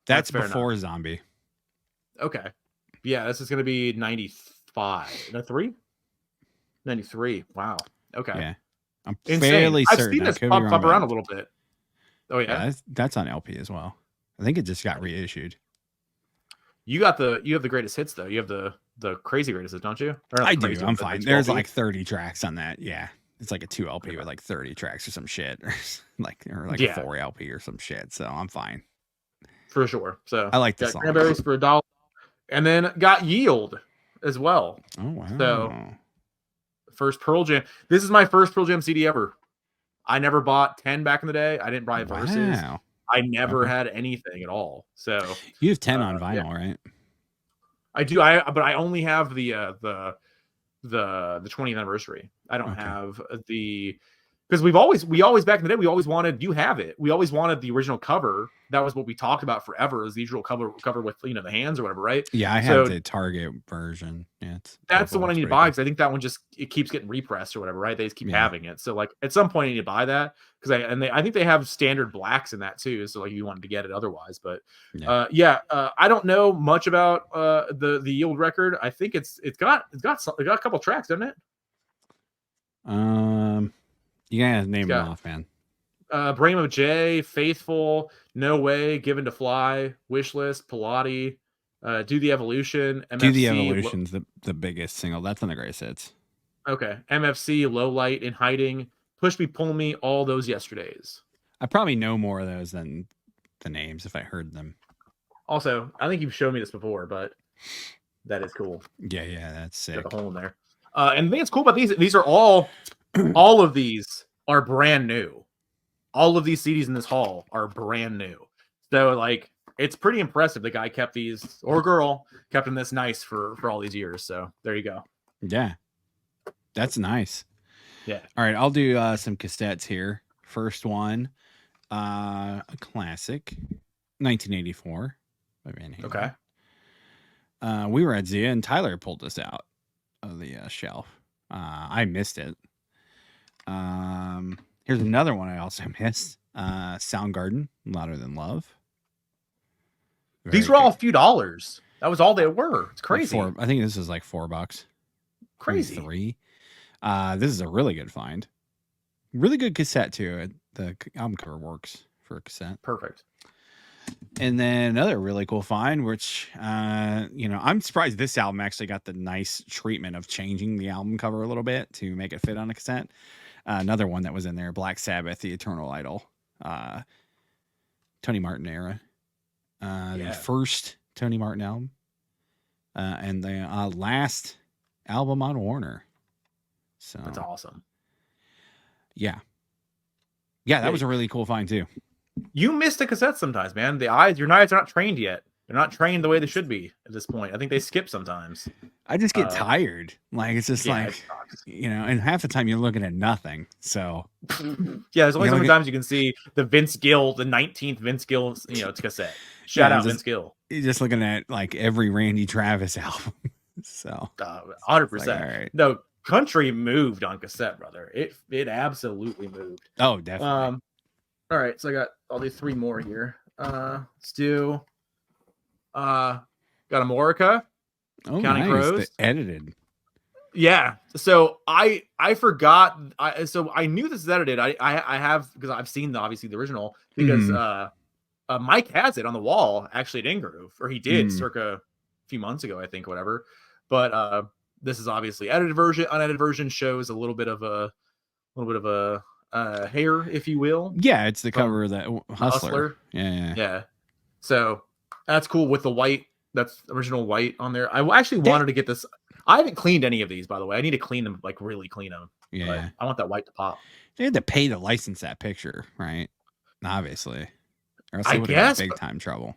That's before enough. Zombie. Okay. Yeah, this is going to be 95. 93? 93. Wow. Okay. Yeah. I'm fairly certain. I've seen this pop around a little bit. Oh, yeah? That's on LP as well. I think it just got reissued. You have the greatest hits, though. You have the crazy greatest hits, don't you? I do. I'm fine. There's like 30 tracks on that. Yeah. It's like a 2 LP with like 30 tracks or some shit, or like a 4 LP or some shit. So I'm fine for sure. So I like this song. Cranberries for $1, and then got Yield as well. Oh wow! So first Pearl Jam. This is my first Pearl Jam CD ever. I never bought 10 back in the day. I didn't buy Versus. I never had anything at all. So you have 10 on vinyl, right? I do. But I only have the 20th anniversary. I don't have because we always back in the day, we always wanted, you have it. We always wanted the original cover. That was what we talked about forever, is the usual cover with, the hands or whatever. Right. Yeah. I have the Target version. Yeah. That's the one I need to buy. Cause I think that one it keeps getting repressed or whatever. Right. They just keep having it. So like at some point I need to buy that. Cause I think they have standard blacks in that too. So like you wanted to get it otherwise, but I don't know much about the Yield record. I think it's got a couple tracks, doesn't it? You gotta name them off, man. Brain of J, Faithful, No Way, Given to Fly, Wishlist, Pilati, Do the Evolution, MFC. Do the Evolution's the biggest single. That's on the greatest hits. Okay. MFC, Low Light, In Hiding, Push Me, Pull Me, All Those Yesterdays. I probably know more of those than the names if I heard them. Also, I think you've shown me this before, but that is cool. Yeah, that's sick. Got a hole in there. And the thing that's cool about these are all of these are brand new. All of these CDs in this haul are brand new. So like it's pretty impressive. The guy kept these, or girl kept them this nice for all these years. So there you go. Yeah. That's nice. Yeah. All right, I'll do some cassettes here. First one, a classic, 1984 by Van Halen. Okay. We were at Zia and Tyler pulled this out of the shelf. I missed it. Here's another one I also missed. Soundgarden, Louder Than Love. These were all a few dollars. That was all they were. It's crazy. Like I think this is like $4. Crazy. Maybe $3. This is a really good find. Really good cassette too. The album cover works for a cassette. Perfect. And then another really cool find, which I'm surprised this album actually got the nice treatment of changing the album cover a little bit to make it fit on a cassette. Another one that was in there, Black Sabbath, The Eternal Idol, Tony Martin era, the first Tony Martin album, and the last album on Warner. So that's awesome. Yeah, that was a really cool find too. You miss the cassette sometimes, man. Your eyes are not trained yet. They're not trained the way they should be at this point. I think they skip sometimes. I just get tired. Like, it's just and half the time you're looking at nothing. So there's only so many times you can see the Vince Gill, the 19th Vince Gill, cassette. Shout out Vince Gill. You're just looking at like every Randy Travis album. So 100%. Right. No, country moved on cassette, brother. It absolutely moved. Oh, definitely. All right, so I got all these 3 more here. Let's do got Amorica. Oh, Counting nice. Crows. The edited. Yeah. So I forgot. So I knew this is edited. I have, because I've seen obviously the original, because Mike has it on the wall actually at Ingroove, or he did circa a few months ago, I think, whatever. But this is obviously edited version. Unedited version shows a little bit of a hair, if you will. Yeah, it's the cover of that Hustler. Yeah. So that's cool with the white. That's original white on there. I actually wanted to get this. I haven't cleaned any of these, by the way. I need to clean them, like really clean them. Yeah, but I want that white to pop. They had to pay to license that picture, right? Obviously, or else they would have big time trouble.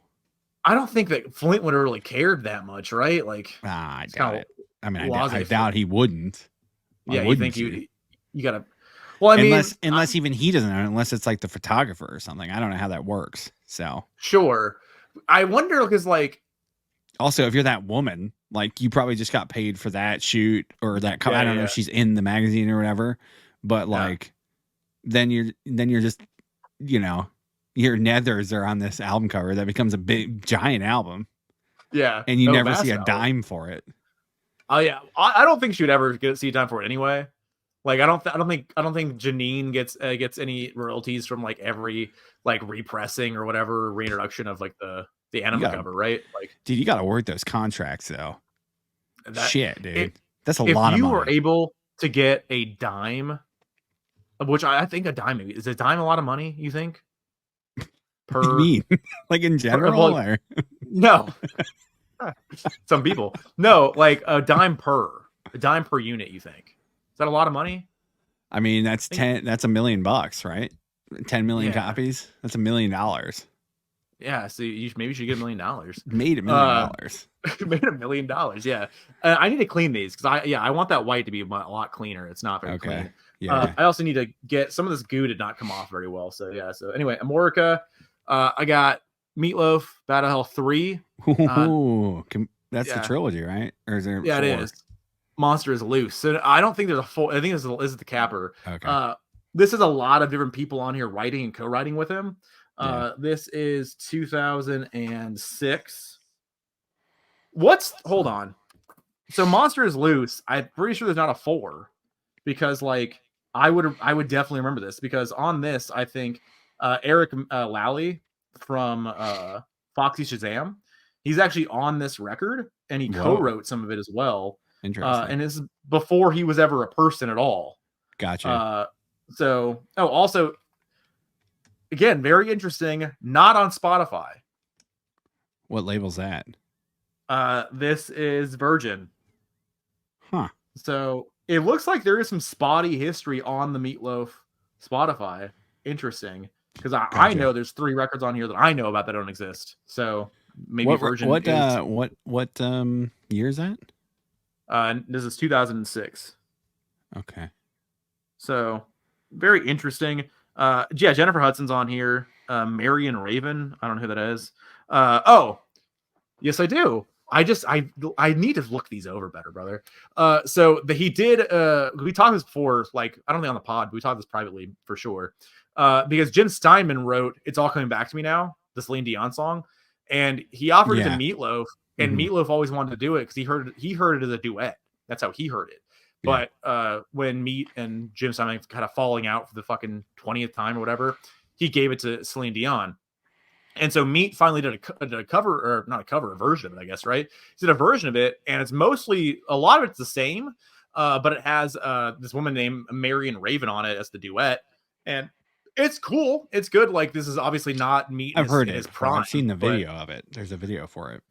I don't think that Flint would have really cared that much, right? Like, I doubt it. I mean, I doubt he wouldn't. Yeah, you think you gotta. Well, I mean, unless even he doesn't know, unless it's like the photographer or something. I don't know how that works. So sure, I wonder, because like, also if you're that woman, like you probably just got paid for that shoot or that. I don't know if she's in the magazine or whatever, but like, then you're just, your nethers are on this album cover that becomes a big giant album. Yeah, and you never see a dime for it. Oh yeah, I don't think she would ever see a dime for it anyway. Like I don't think Janine gets any royalties from like every like repressing or whatever reintroduction of like the anima cover, right? Like, dude, you got to work those contracts though. Shit, dude, that's a lot of money. If you were able to get a dime, which I think a dime is a dime a lot of money. You think? What do you mean? Like in general, or? No. Some people, no, like a dime per unit. You think? Is that a lot of money? I mean, that's $1 million, right? 10 million copies. That's $1 million. Yeah, so maybe you should get $1 million. Made $1 million. Made $1 million. Yeah, I need to clean these because I want that white to be a lot cleaner. It's not very clean. Yeah. I also need to get some of this goo did not come off very well. So yeah. So anyway, Amorica. I got Meatloaf, Battle Hell 3. That's the trilogy, right? Or is there? Yeah, 4? It is. Monster is Loose. So I don't think there's a full. I think this is the capper. Okay. This is a lot of different people on here writing and co-writing with him. This is 2006. Hold on. So Monster is Loose. I'm pretty sure there's not a 4 because like I would definitely remember this because on this I think Eric Lally from Foxy Shazam, he's actually on this record and he co-wrote some of it as well. Interesting. And this is before he was ever a person at all. Gotcha. Also, again, very interesting. Not on Spotify. What label's that? This is Virgin. Huh. So it looks like there is some spotty history on the Meatloaf Spotify. Interesting, because I know there's 3 records on here that I know about that don't exist. So maybe Virgin. What year is that? This is 2006. Okay. So very interesting. Jennifer Hudson's on here. Marion Raven. I don't know who that is. Yes, I do. I need to look these over better, brother. He did. We talked this before. Like I don't think on the pod, but we talked this privately for sure. because Jim Steinman wrote "It's All Coming Back to Me Now," the Celine Dion song, and he offered it to Meatloaf, and Meatloaf always wanted to do it because he heard it as a duet. That's how he heard it. But when Meat and Jim Steinman kind of falling out for the fucking 20th time or whatever, he gave it to Celine Dion. And so Meat finally did a cover, or not a cover, a version of it, I guess, right? He did a version of it, and it's mostly, a lot of it's the same, but it has this woman named Marion Raven on it as the duet, and it's cool. It's good. Like, this is obviously not Meat. I've heard it. His prime, I've seen the video of it. There's a video for it.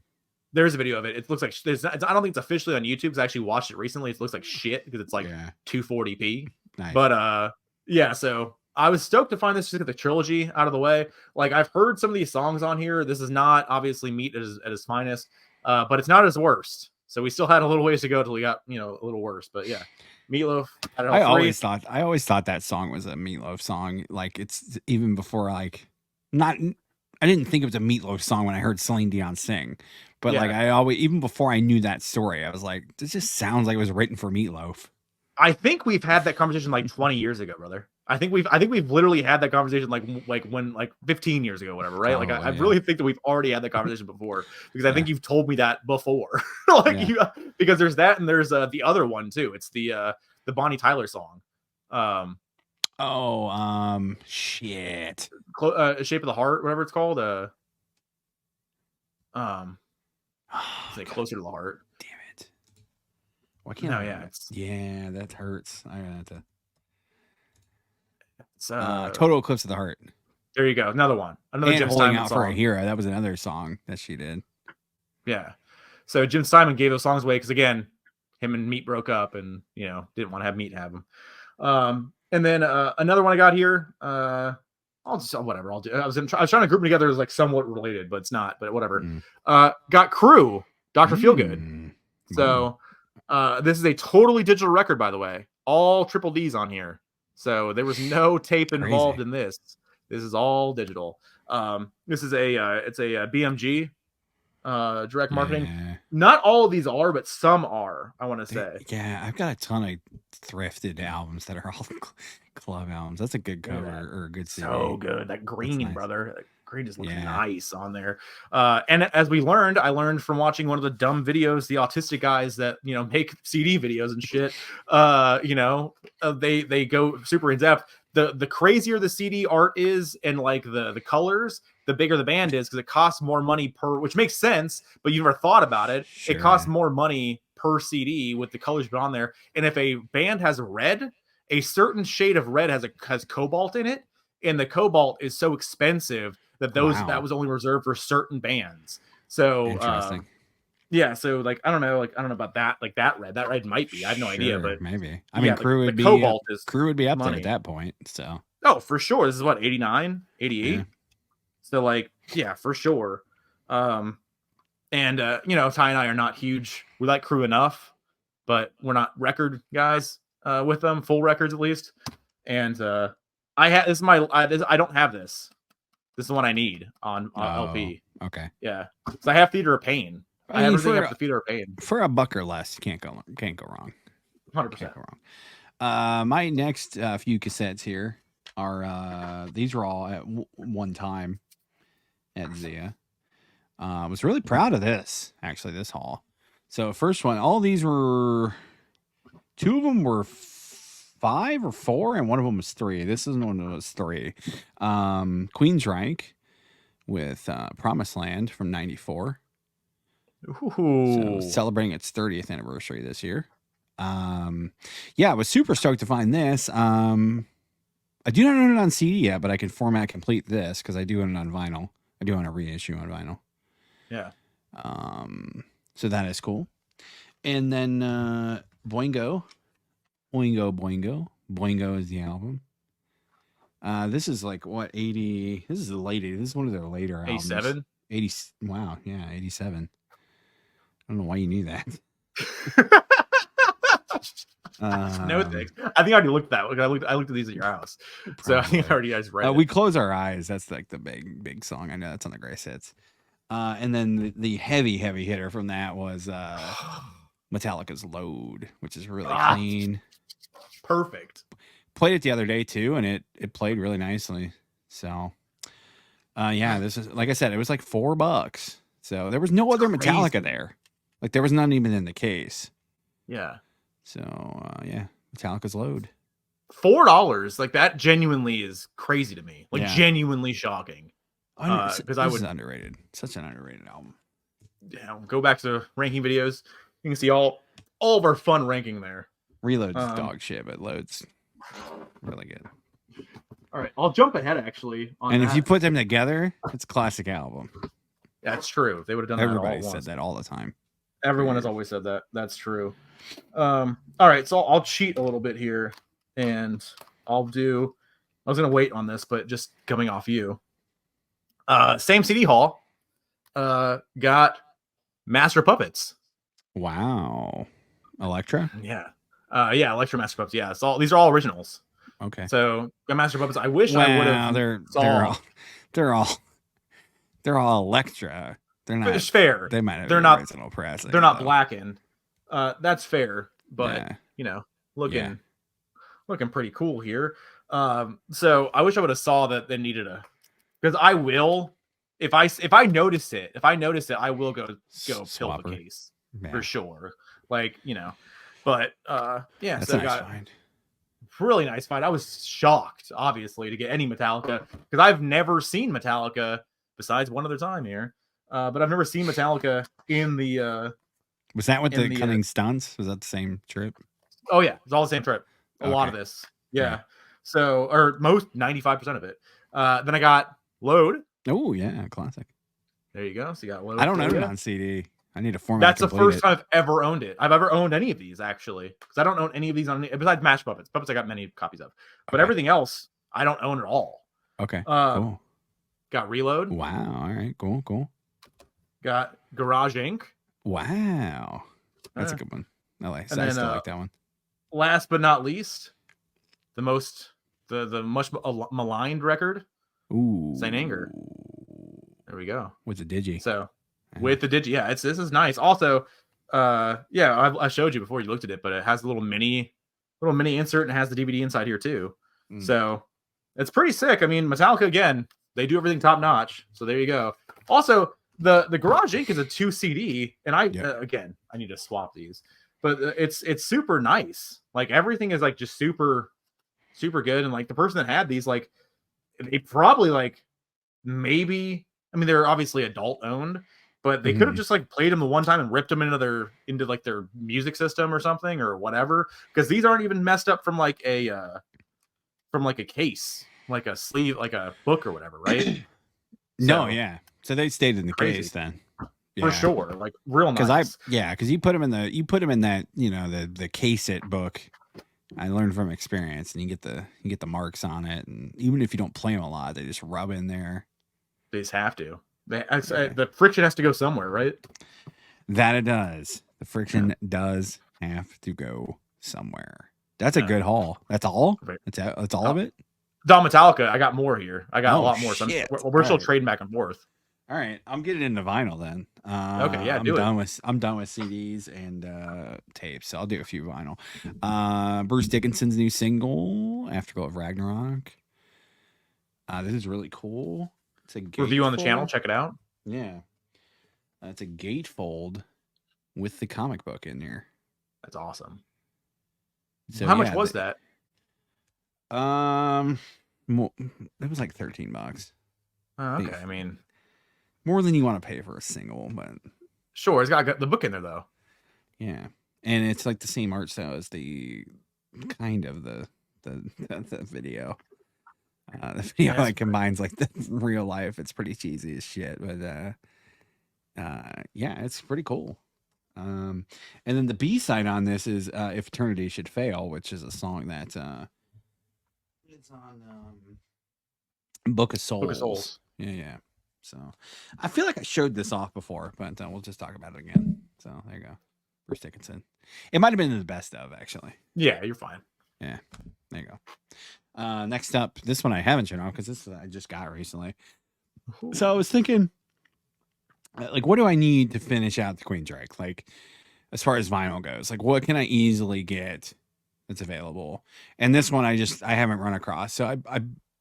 There's a video of it. It looks like I don't think it's officially on YouTube because I actually watched it recently. It looks like shit because it's like 240p. Nice. But yeah, so I was stoked to find this, just to get the trilogy out of the way. Like, I've heard some of these songs on here. This is not obviously Meat at his finest, but it's not his worst. So we still had a little ways to go till we got, a little worse. But yeah, Meatloaf. I don't know. I always thought that song was a Meatloaf song. Like, it's even before, like, I didn't think it was a Meatloaf song when I heard Celine Dion sing. But like, I always, even before I knew that story, I was like, this just sounds like it was written for Meatloaf. I think we've had that conversation like 20 years ago, brother. I think we've literally had that conversation like 15 years ago, whatever, right? Like, I really think that we've already had that conversation before, because I think you've told me that before. Because there's that, and there's the other one too. It's the Bonnie Tyler song. Shit. Shape of the Heart, whatever it's called. It's like Closer to the Heart. Damn it. Why can't that hurts. I have to. It's Total Eclipse of the Heart. There you go. Another one. Another Jim Holding Steinman Out song. for a Hero. That was another song that she did. Yeah. So Jim Steinman gave those songs away because, again, him and Meat broke up, and didn't want to have Meat have them. And then another one I got here. I'll just whatever. I'll do. I was trying to group them together as like somewhat related, but it's not. But whatever. Got Crew, Dr. Feelgood. So this is a totally digital record, by the way. All triple D's on here. So there was no tape involved in this. This is all digital. This is it's a BMG direct marketing. Yeah. Not all of these are, but some are, I want to say. Yeah, I've got a ton of thrifted albums that are all club albums. That's a good cover or a good CD. So good. That green, nice. Brother. That green just looks nice on there. And as I learned from watching one of the dumb videos, the autistic guys that, make CD videos and shit, they go super in depth. The crazier the CD art is, and like the colors, the bigger the band is, because it costs more money per, which makes sense, but you never thought about it. Sure. It costs more money per CD with the colors put on there. And if a band has red, a certain shade of red has cobalt in it, and the cobalt is so expensive that that was only reserved for certain bands. So interesting. Yeah, so like I don't know about that. Like that red might be. I have no idea, but maybe. I mean, Crew would be cobalt is Crew would be up money. there at that point. So for sure. This is what 89, 88. Yeah. So like for sure. And Ty and I are not huge. We like Crew enough, but we're not record guys with them, full records at least. And I don't have this. This is the one I need on LP. Okay. Yeah. So I have Theater of Pain. I have everything up to Theater of Pain. For a buck or less, you can't go wrong. 100%. Can't go wrong. My next few cassettes here are these were all at one time at Zia. I was really proud of this haul. So first one, all these were, two of them were 5 or 4, and one of them was 3. This is one that was 3. Queensryche with Promised Land from '94. So celebrating its 30th anniversary this year. I was super stoked to find this. I do not own it on CD yet, but I can format complete this because I do own it on vinyl. I do own a reissue on vinyl. Yeah. So that is cool. And then Boingo. Boingo is the album. This is like what, 80? This is the late 80s. This is one of their later albums. 87? 80. Wow, yeah, 87. I don't know why you knew that. No thanks. I think I already looked at that. I looked at these at your house. Probably. So I think I already guys read it. We Close Our Eyes. That's like the big song. I know that's on the Grace Hits. And then the heavy hitter from that was Metallica's Load, which is really clean. Perfect. played it the other day too, and it played really nicely. So, yeah, this is like I said, it was like $4. So there was no other Metallica there. Like there was none even in the case. Yeah. So yeah, Metallica's load. $4, like that genuinely is crazy to me. Like Yeah. genuinely shocking. Because I was underrated. Such an underrated album. Yeah, go back to ranking videos. You can see all of our fun ranking there. Reload's dog shit, but Load's really good. All right, I'll jump ahead actually. And if you put them together, it's a classic album. That's true. They would have done Everybody that all said that all the time. Everyone has always said that. That's true. All right, so I'll cheat a little bit here, and I'll do. I was gonna wait on this, but just coming off you. Same CD haul. Got Master Puppets. Wow. Electra? Yeah. Yeah, Electra Master Puppets. Yeah, these are all originals. Okay. So got Master Puppets. I wish I would have. They're all Electra. They're not. It's fair. They might have. They're not original press. They're not blackened. That's fair, but looking pretty cool here. So I wish I would have saw that they needed because I will if I notice it, I will go fill the case for sure. Like, but yeah, that's so I got really nice find. I was shocked, obviously, to get any Metallica because I've never seen Metallica besides one other time here. But I've never seen Metallica in the. Was that with the cutting stunts? Was that the same trip? Oh yeah, it's all the same trip. A lot of this, yeah. So, or most 95% of it. Then I got Load. Oh yeah, classic. There you go. So you got Load. I don't own it on CD. I need a format. That's the first time I've ever owned it. I've ever owned any of these actually, because I don't own any of these on besides Mash Puppets. Puppets I got many copies of, but everything else I don't own at all. Okay. Cool. Got Reload. Wow. All right. Cool. Got Garage Inc. Wow. That's a good one. I still like that one. Last but not least, the much maligned record. Ooh. Saint Anger. There we go. With the digi. So with the digi, yeah, this is nice. Also, I showed you before you looked at it, but it has a little mini insert and it has the DVD inside here too. So it's pretty sick. I mean, Metallica again, they do everything top notch. So there you go. Also, the Garage Inc. is a 2 CD, and I need to swap these, but it's super nice. Like everything is like just super, super good. And like the person that had these, like they probably like maybe, I mean, they're obviously adult owned, but they could have just like played them the one time and ripped them into their music system or something or whatever. Because these aren't even messed up from like a case, like a sleeve, like a book or whatever, right? No, yeah. So they stayed in the case then, for sure. Like real nice. Because you put them in that the case it book. I learned from experience, and you get the marks on it, and even if you don't play them a lot, they just rub in there. They just have to. The friction has to go somewhere, right? That it does. The friction does have to go somewhere. That's a good haul. That's all. That's all of it. Don Metallica, I got more here. I got a lot more. So we're still trading back and forth. All right, I'm getting into vinyl then. Okay, yeah, I'm done with CDs and tapes. So I'll do a few vinyl. Bruce Dickinson's new single, "Afterglow of Ragnarok." This is really cool. It's a review on the channel. Check it out. Yeah, it's a gatefold with the comic book in there. That's awesome. So how much was that? It was like $13. Okay, I mean, more than you want to pay for a single, but sure, it's got the book in there though. Yeah, and it's like the same art style as the kind of the video. The video like combines like the real life. It's pretty cheesy as shit, but yeah, it's pretty cool. And then the B-side on this is "If Eternity Should Fail," which is a song that it's on Book of Souls. Book of Souls. Yeah. So I feel like I showed this off before, but we'll just talk about it again. So there you go. Bruce Dickinson. It might have been the best of, actually. Yeah, you're fine. Yeah, there you go. Next up, this one I haven't shown off because this I just got recently. So I was thinking, like, what do I need to finish out the Queen Drake? Like, as far as vinyl goes, like, what can I easily get that's available. And this one I haven't run across. So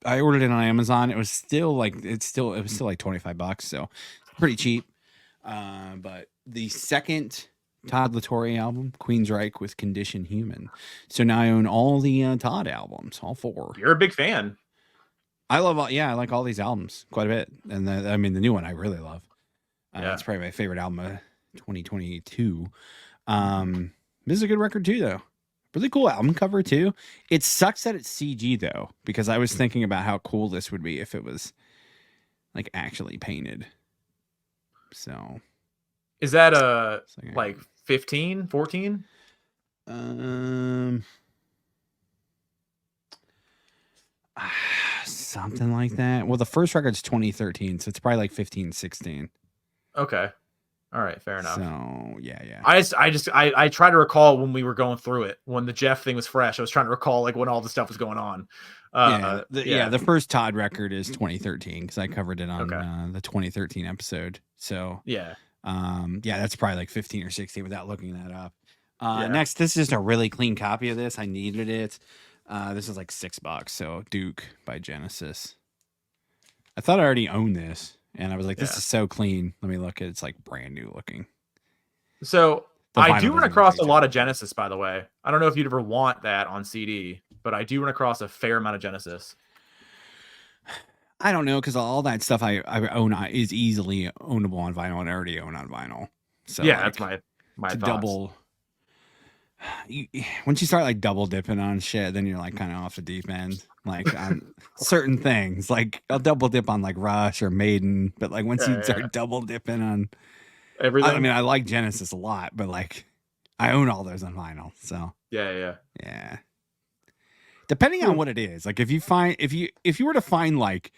I ordered it on Amazon. It was still like $25, so pretty cheap. But the second Todd La Torre album, Queensryche with Condition Human. So now I own all the Todd albums, all 4. You're a big fan. I like all these albums quite a bit. And the new one I really love. It's probably my favorite album of 2022. This is a good record too, though. Really cool album cover too. It sucks that it's CG though, because I was thinking about how cool this would be if it was like actually painted. So is that like 15, 14? Something like that. Well, the first record's 2013, so it's probably like 15, 16. Okay. All right, fair enough. So yeah. I try to recall when we were going through it, when the Jeff thing was fresh. I was trying to recall like when all the stuff was going on. The first Todd record is 2013 because I covered it on the 2013 episode. So that's probably like 15 or 16 without looking that up. Next, this is just a really clean copy of this. I needed it. This is like $6. So Duke by Genesis. I thought I already owned this. And I was like, this is so clean. Let me look at it. It's like brand new looking. So I do run across a lot of Genesis, by the way. I don't know if you'd ever want that on CD, but I do run across a fair amount of Genesis. I don't know, because all that stuff I own is easily ownable on vinyl, and I already own on vinyl. So yeah, that's my thoughts. Double. Once you start like double dipping on shit, then you're like kind of off the deep end. Like on certain things, like I'll double dip on like Rush or Maiden, but like once you start double dipping on everything, I mean, I like Genesis a lot, but like I own all those on vinyl. So yeah. Depending on what it is, like if you were to find like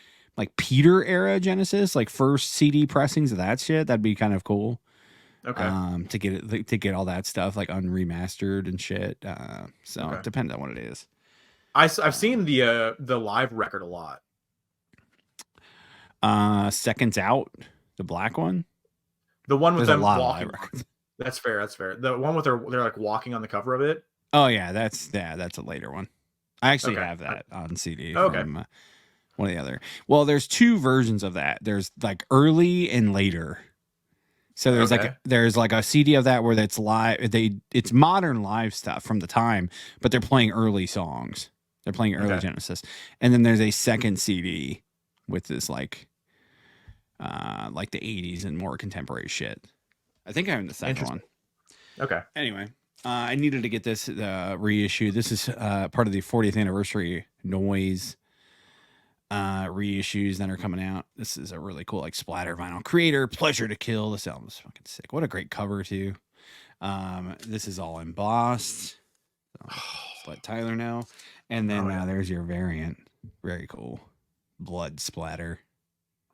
Peter era Genesis, like first CD pressings of that shit, that'd be kind of cool. Okay. To get all that stuff like unremastered and shit. It depends on what it is. I've seen the live record a lot. Seconds Out, the black one. The one with them walking. That's fair. The one with they're like walking on the cover of it. Oh yeah, that's a later one. I actually have that on CD from one of the other. Well, there's 2 versions of that. There's like early and later. So there's like a CD of that where it's live. It's modern live stuff from the time, but they're playing early songs. They're playing early Genesis, and then there's a second CD with this like the 80s and more contemporary shit. I think I own the second one. Okay. Anyway, I needed to get this reissue. This is part of the 40th anniversary Noise reissues that are coming out. This is a really cool like splatter vinyl. Kreator, Pleasure to Kill. This album is fucking sick. What a great cover too. This is all embossed. So just let Tyler know. And then there's your variant. Very cool. Blood splatter.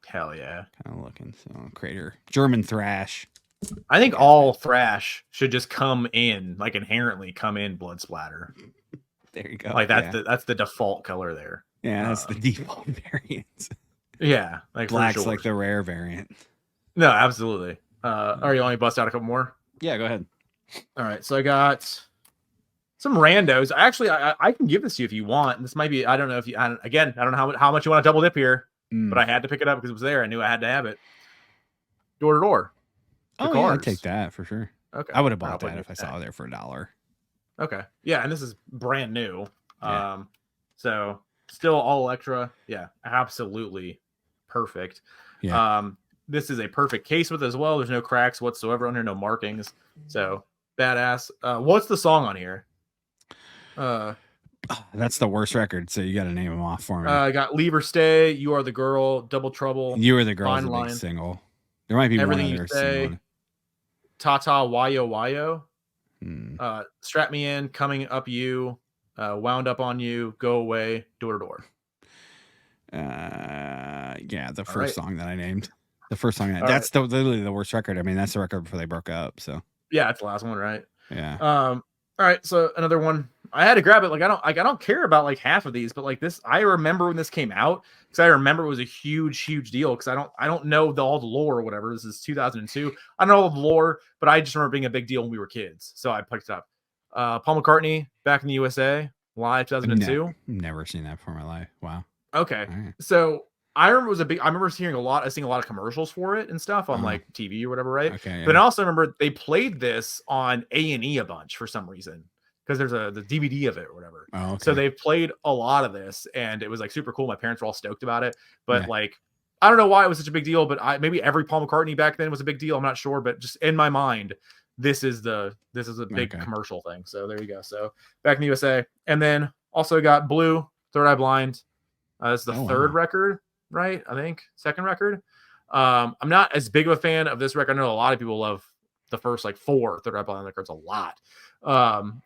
Hell yeah. Kind of looking. So Kreator. German thrash. I think all thrash should just come in, like inherently come in blood splatter. There you go. Like that's the default color there. Yeah, that's the default variant. Yeah, like black's like the rare variant. No, absolutely. Are you want me to bust out a couple more? Yeah, go ahead. All right, so I got some randos. Actually, I can give this to you if you want. This might be, I don't know if you, I don't know how much you want to double dip here, but I had to pick it up because it was there. I knew I had to have it. Door to Door. Oh, yeah, I'd take that for sure. Okay. I would have bought that if I saw it there for $1. Okay. Yeah, and this is brand new. Yeah. So still all Electra. Yeah, absolutely perfect. Yeah. This is a perfect case with it as well. There's no cracks whatsoever under, no markings. So badass. What's the song on here? That's the worst record, so you got to name them off for me. I got Leave or Stay, You Are the Girl, Double Trouble. You Are the Girl is a big single. There might be Everything one other single. Tata Wayo Wayo. Strap Me In, Coming Up You, Wound Up on You, Go Away, Door to Door. Yeah, the first song that I named. The first song that's literally the worst record. I mean, that's the record before they broke up. So yeah, it's the last one, right? Yeah. All right, so another one. I had to grab it. I don't care about like half of these, but like this, I remember when this came out because I remember it was a huge deal. Because I don't know all the lore or whatever. This is 2002. I don't know all the lore, but I just remember being a big deal when we were kids. So I picked it up. Paul McCartney back in the USA live 2002. Never seen that before in my life. Wow. Okay, Right. so I remember seeing a lot of commercials for it and stuff on like TV or whatever, right? Okay. But I also remember they played this on A&E a bunch for some reason because there's the DVD of it or whatever. Oh, okay. So they played a lot of this, and it was like super cool. My parents were all stoked about it, but Yeah. like I don't know why it was such a big deal, but maybe every Paul McCartney back then was a big deal. I'm not sure, but just in my mind, this is a big commercial thing. So there you go. So back in the USA, and then also got Blue, Third Eye Blind. This is the third record, right? I think second record. I'm not as big of a fan of this record. I know a lot of people love the first like 4 Third Eye Blind records a lot.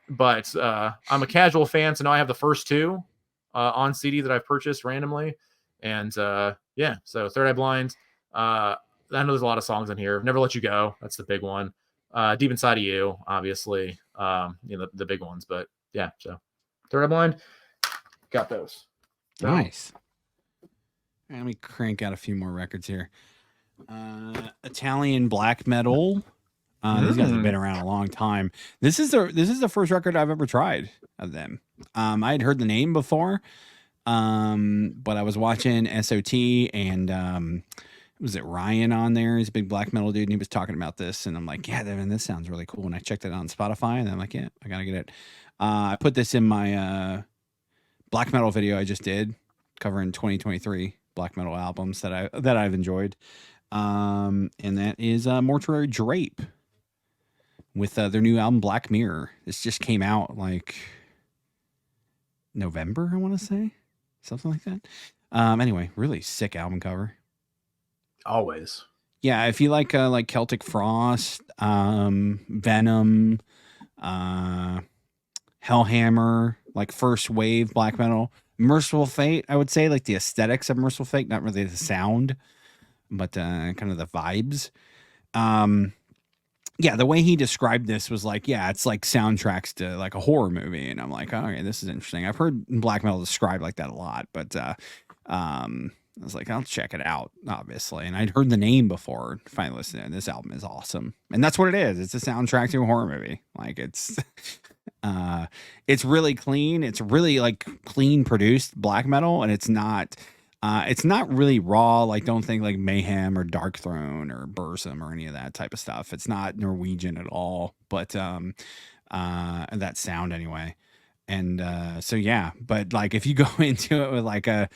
But I'm a casual fan, so now I have the first 2 on CD that I've purchased randomly. And yeah, so Third Eye Blind. I know there's a lot of songs in here. Never Let You Go. That's the big one. Deep Inside of You, obviously. The big ones. But yeah, so Third Eye Blind. Got those. So, nice. Let me crank out a few more records here. Italian black metal. These guys have been around a long time. This is the first record I've ever tried of them. I had heard the name before, but I was watching SOT and was it Ryan on there? He's a big black metal dude, and he was talking about this, and I'm like, yeah, man, this sounds really cool. And I checked it out on Spotify, and I'm like, yeah, I gotta get it. I put this in my black metal video I just did, covering 2023 black metal albums that I've enjoyed, and that is Mortuary Drape with their new album Black Mirror. This just came out like November, I want to say, something like that. Anyway, really sick album cover. Always. Yeah, if you like Celtic Frost, Venom, Hellhammer, like first wave black metal, Merciful Fate, I would say, like the aesthetics of Merciful Fate, not really the sound, but kind of the vibes. Yeah, the way he described this was like, yeah, it's like soundtracks to like a horror movie, and I'm like, oh, okay, this is interesting. I've heard black metal described like that a lot, but I was like, I'll check it out, obviously. And I'd heard the name before. Finally listened to it. This album is awesome, and that's what it is. It's a soundtrack to a horror movie. Like it's really clean. It's really like clean produced black metal, and it's not really raw. Like don't think like Mayhem or Dark Throne or Burzum or any of that type of stuff. It's not Norwegian at all, but that sound anyway. And so yeah, but like if you go into it with like a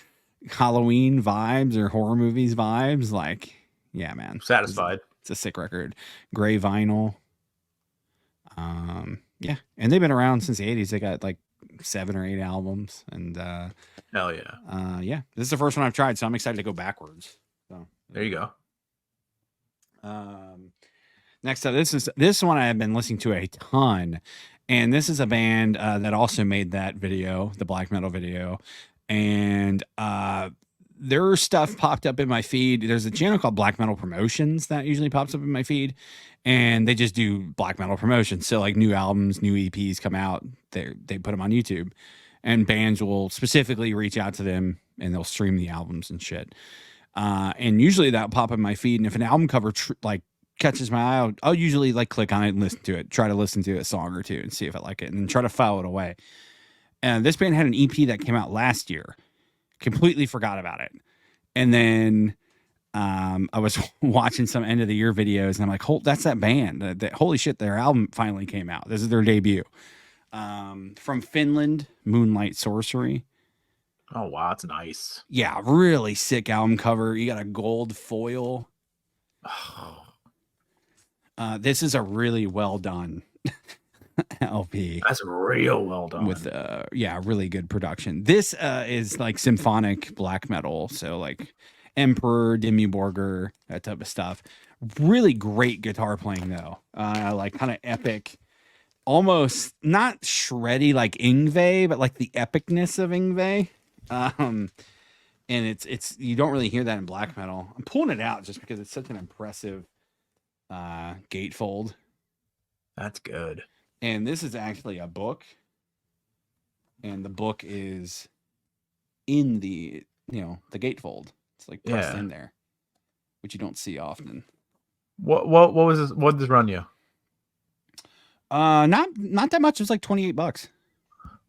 Halloween vibes or horror movies vibes, like yeah, man, satisfied. It's a sick record. Gray vinyl. Yeah, and they've been around since the 80s. They got like 7 or 8 albums, and hell yeah. Yeah, this is the first one I've tried, so I'm excited to go backwards. So there you go. Next up, this one I have been listening to a ton, and this is a band that also made that video, the black metal video, and their stuff popped up in my feed. There's a channel called Black Metal Promotions that usually pops up in my feed, and they just do black metal promotions. So like new albums, new EPs come out, they put them on YouTube, and bands will specifically reach out to them and they'll stream the albums and shit. And usually that'll pop in my feed, and if an album cover like catches my eye, I'll usually like click on it and listen to it, try to listen to a song or two and see if I like it, and then try to file it away. And this band had an EP that came out last year. Completely forgot about it. And then I was watching some end of the year videos, and I'm like, that's that band. Holy shit, their album finally came out. This is their debut. From Finland, Moonlight Sorcery. Oh, wow, that's nice. Yeah, really sick album cover. You got a gold foil. This is a really well done LP. That's real well done. With really good production. This is like symphonic black metal, so like Emperor, Dimmu Borgir, that type of stuff. Really great guitar playing though. Like kind of epic, almost not shreddy like Yngwie, but like the epicness of Yngwie. And it's you don't really hear that in black metal. I'm pulling it out just because it's such an impressive gatefold. That's good. And this is actually a book, and the book is in the gatefold. It's like pressed in there, which you don't see often. What was this? What did this run you? Not that much. It was like $28.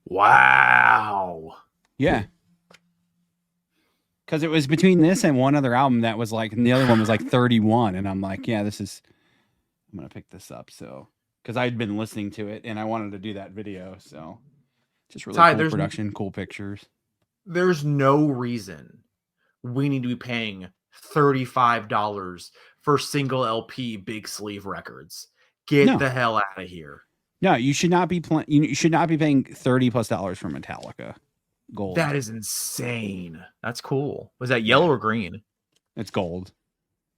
Wow. Yeah. Because it was between this and one other album that was like, and the other one was like 31. And I'm like, yeah, I'm going to pick this up. So, because I'd been listening to it and I wanted to do that video. So, just really cool production, cool pictures. There's no reason we need to be paying $35 for single LP big sleeve records. Get the hell out of here. No, you should not be you should not be paying $30+ for Metallica gold. That is insane. That's cool. Was that yellow or green? It's gold.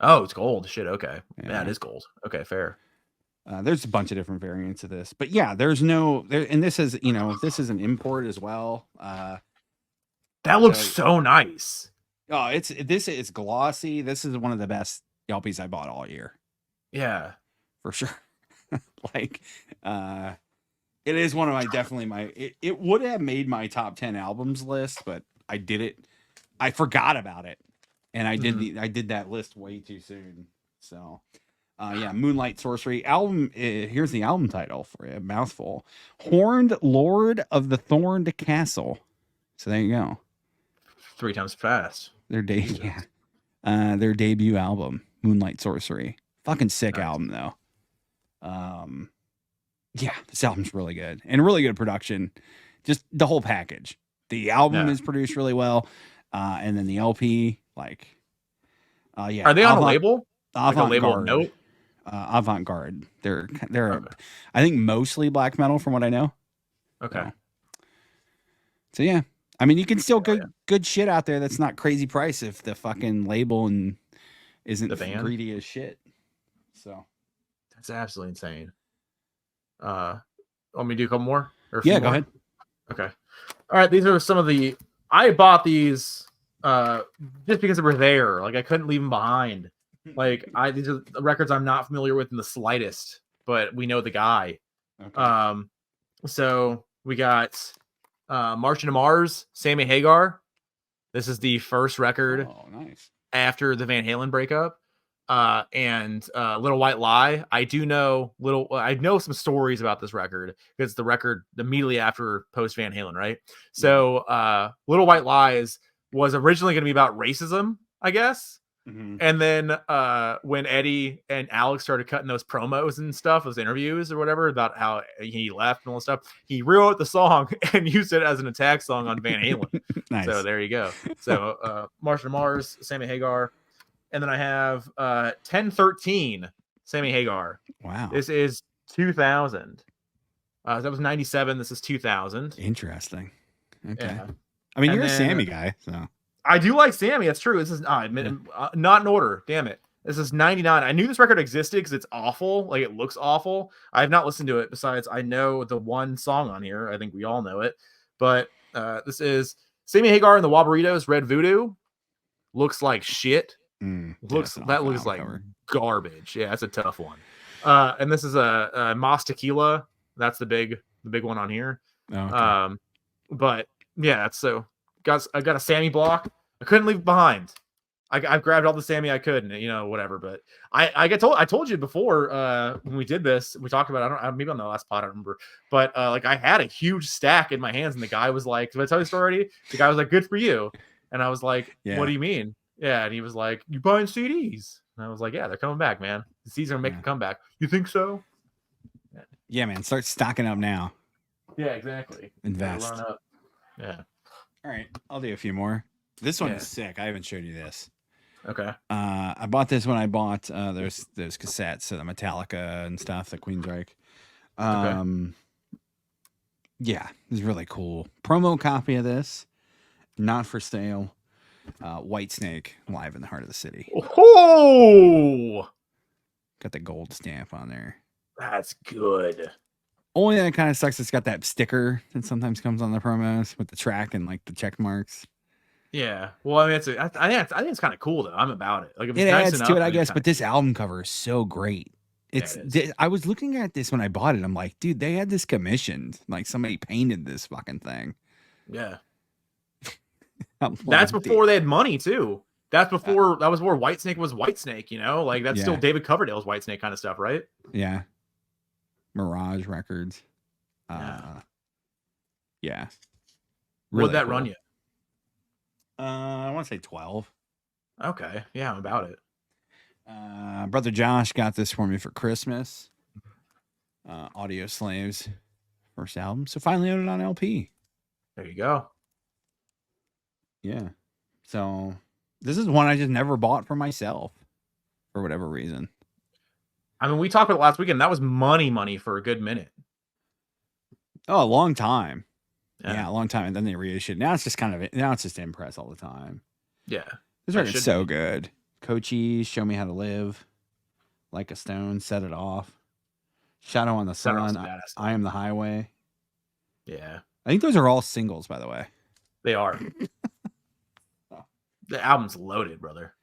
Oh, it's gold. Shit. Okay. Yeah, it is gold. Okay, fair. There's a bunch of different variants of this, but yeah, there's no there, and this is this is an import as well. That looks so nice. Oh, it's glossy. This is one of the best LPs I bought all year. Yeah, for sure. Like, it is one of my it would have made my top 10 albums list, but I forgot about it, and I did that list way too soon. So, yeah, Moonlight Sorcery album. Here's the album title for you. Mouthful. Horned Lord of the Thorned Castle. So there you go. 3 times fast. Their debut album, Moonlight Sorcery. Fucking sick album though. Yeah, this album's really good and really good production. Just the whole package. The album is produced really well, and then the LP, like, yeah. Are they on a label? Like a label note? Avant-garde. They're I think mostly black metal from what I know. Okay. So yeah, I mean, you can still good shit out there that's not crazy price if the fucking label isn't greedy as shit. So that's absolutely insane. Want me to do a couple more? Yeah, go ahead. Okay. All right, these are some of the. I bought these just because they were there. Like I couldn't leave them behind. Like these are the records I'm not familiar with in the slightest, but we know the guy. Okay. So we got Marching to Mars, Sammy Hagar. This is the first record after the Van Halen breakup. And Little White Lie. I know some stories about this record because it's the record immediately after post Van Halen, right? So Little White Lies was originally going to be about racism, I guess. Mm-hmm. And then when Eddie and Alex started cutting those promos and stuff, those interviews or whatever about how he left and all that stuff, he rewrote the song and used it as an attack song on Van Halen. Nice. So there you go. So March to Mars, Sammy Hagar. And then I have 1013, Sammy Hagar. Wow. This is 2000. That was 97. This is 2000. Interesting. Okay. Yeah. I mean, you're a Sammy guy, so. I do like Sammy. That's true. This is not in order. Damn it. This is 99. I knew this record existed because it's awful. Like, it looks awful. I have not listened to it. Besides, I know the one song on here. I think we all know it. But this is Sammy Hagar and the Wabaritos, Red Voodoo. Looks like shit. Looks like garbage. Yeah, that's a tough one. And this is a Mas Tequila. That's the big one on here. Oh, okay. But yeah, so I got a Sammy block. I couldn't leave it behind. I've grabbed all the Sammy I could, and whatever. But I told you before when we did this, we talked about maybe on the last pod, I don't remember. But like I had a huge stack in my hands, and the guy was like, "Did I tell you the story already?" The guy was like, "Good for you," and I was like, "What do you mean?" Yeah, and he was like, "You buying CDs?" And I was like, "Yeah, they're coming back, man. The CDs are making a comeback." You think so? Yeah, man. Start stocking up now. Yeah, exactly. Invest. Run up. Yeah. All right, I'll do a few more. This one is sick. I haven't showed you this. Okay. I bought this when I bought those cassettes, so the Metallica and stuff, the Queensryche. Okay. Yeah, it's really cool. Promo copy of this, not for sale. Whitesnake, Live in the Heart of the City. Oh, got the gold stamp on there. That's good. Only that kind of sucks. It's got that sticker that sometimes comes on the promos with the track and like the check marks. Yeah, well, I mean, I think it's kind of cool though. I'm about it. Like, if it adds to it, I guess. But this album cover is so great. I was looking at this when I bought it. I'm like, dude, they had this commissioned. Like somebody painted this fucking thing. Yeah. That's before they had money too. That was before Whitesnake was Whitesnake. Like that's still David Coverdale's Whitesnake kind of stuff, right? Yeah. Mirage Records. Yeah. What'd that run you? I want to say 12. Okay. Yeah, I'm about it. Brother Josh got this for me for Christmas. Audio Slaves first album. So finally owned it on LP. There you go. Yeah. So this is one I just never bought for myself for whatever reason. I mean, we talked about it last weekend. That was money for a good minute. Oh, a long time. Yeah, a long time. And then they reissued. Now it's just Impress all the time. Yeah. This record's so good. Cochise, Show Me How to Live. Like a Stone, Set It Off. Shadow on the Sun, I Am the Highway. Yeah. I think those are all singles, by the way. They are. The album's loaded, brother.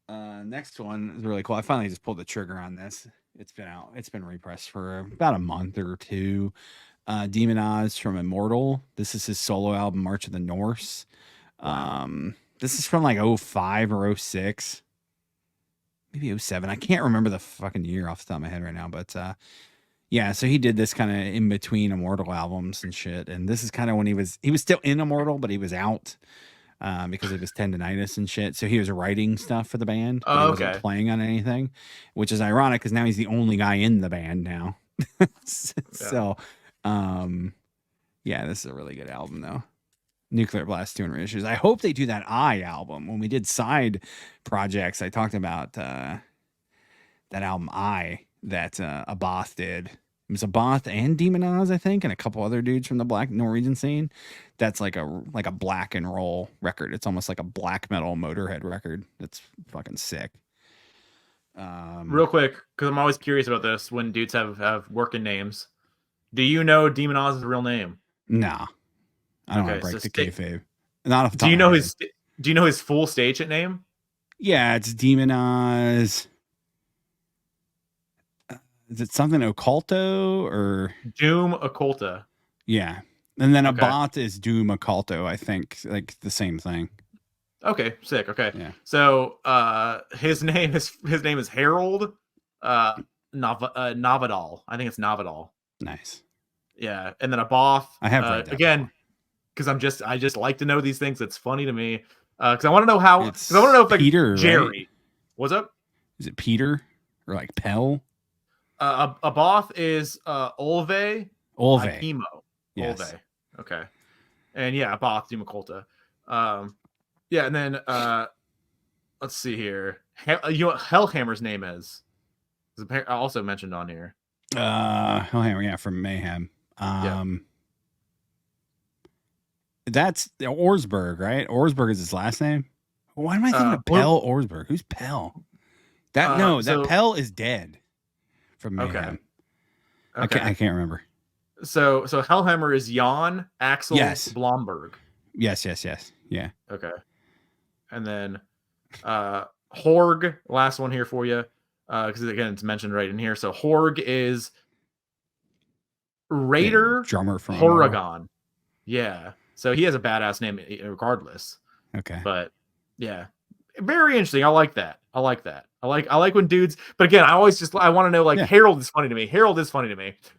Next one is really cool. I finally just pulled the trigger on this. It's been out. It's been repressed for about a month or two. Demon Oz from Immortal. This is his solo album, March of the Norse. This is from like 05 or 06. Maybe 07. I can't remember the fucking year off the top of my head right now, but yeah, so he did this kind of in between Immortal albums and shit. And this is kind of when he was still in Immortal, but he was out because of his tendonitis and shit. So he was writing stuff for the band, but he wasn't playing on anything, which is ironic because now he's the only guy in the band now. So, yeah, this is a really good album though. Nuclear Blast 200 Issues. I hope they do that I album. When we did side projects, I talked about that album I that Abath did. It was Abath and Demon Oz, I think, and a couple other dudes from the Black Norwegian scene. That's like a black and roll record. It's almost like a black metal Motorhead record. It's fucking sick. Real quick, because I'm always curious about this when dudes have working names. Do you know Demon Oz's real name? Nah. I don't want to break the kayfabe. Not off the top Do you know his full stage name? Yeah, it's Demon Oz. Is it something Occulto or Doom Occulta? Yeah, and then Abath is Doom Occulto. I think like the same thing. Okay, sick. Okay, yeah. So his name is Harold Navadal. I think it's Navadal. Nice. Yeah, and then Abath. I have read that again because I just like to know these things. It's funny to me because I want to know how. Because I want to know if like Peter, Jerry. Right? What's up? Is it Peter or like Pell? Abath is Olve. Akimo. Yes. Olve. Okay. And yeah, Abath Doom Occulta. Yeah, and then let's see here. You know what Hellhammer's name is? Also mentioned on here. Hellhammer, yeah, from Mayhem. That's Orsberg, right? Orsberg is his last name. Why am I thinking of Pell Orsberg? Who's Pell? That Pell is dead from Mayhem. Okay. I can't remember. So Hellhammer is Jan Axel Blomberg. Yes. Yeah. Okay. And then Horg, last one here for you. Because again, it's mentioned right in here. So Horg is Raider drummer from Horagon. Yeah. So he has a badass name regardless. Okay. But yeah. Very interesting. I like that. I like when dudes, but again, I want to know like Harold is funny to me.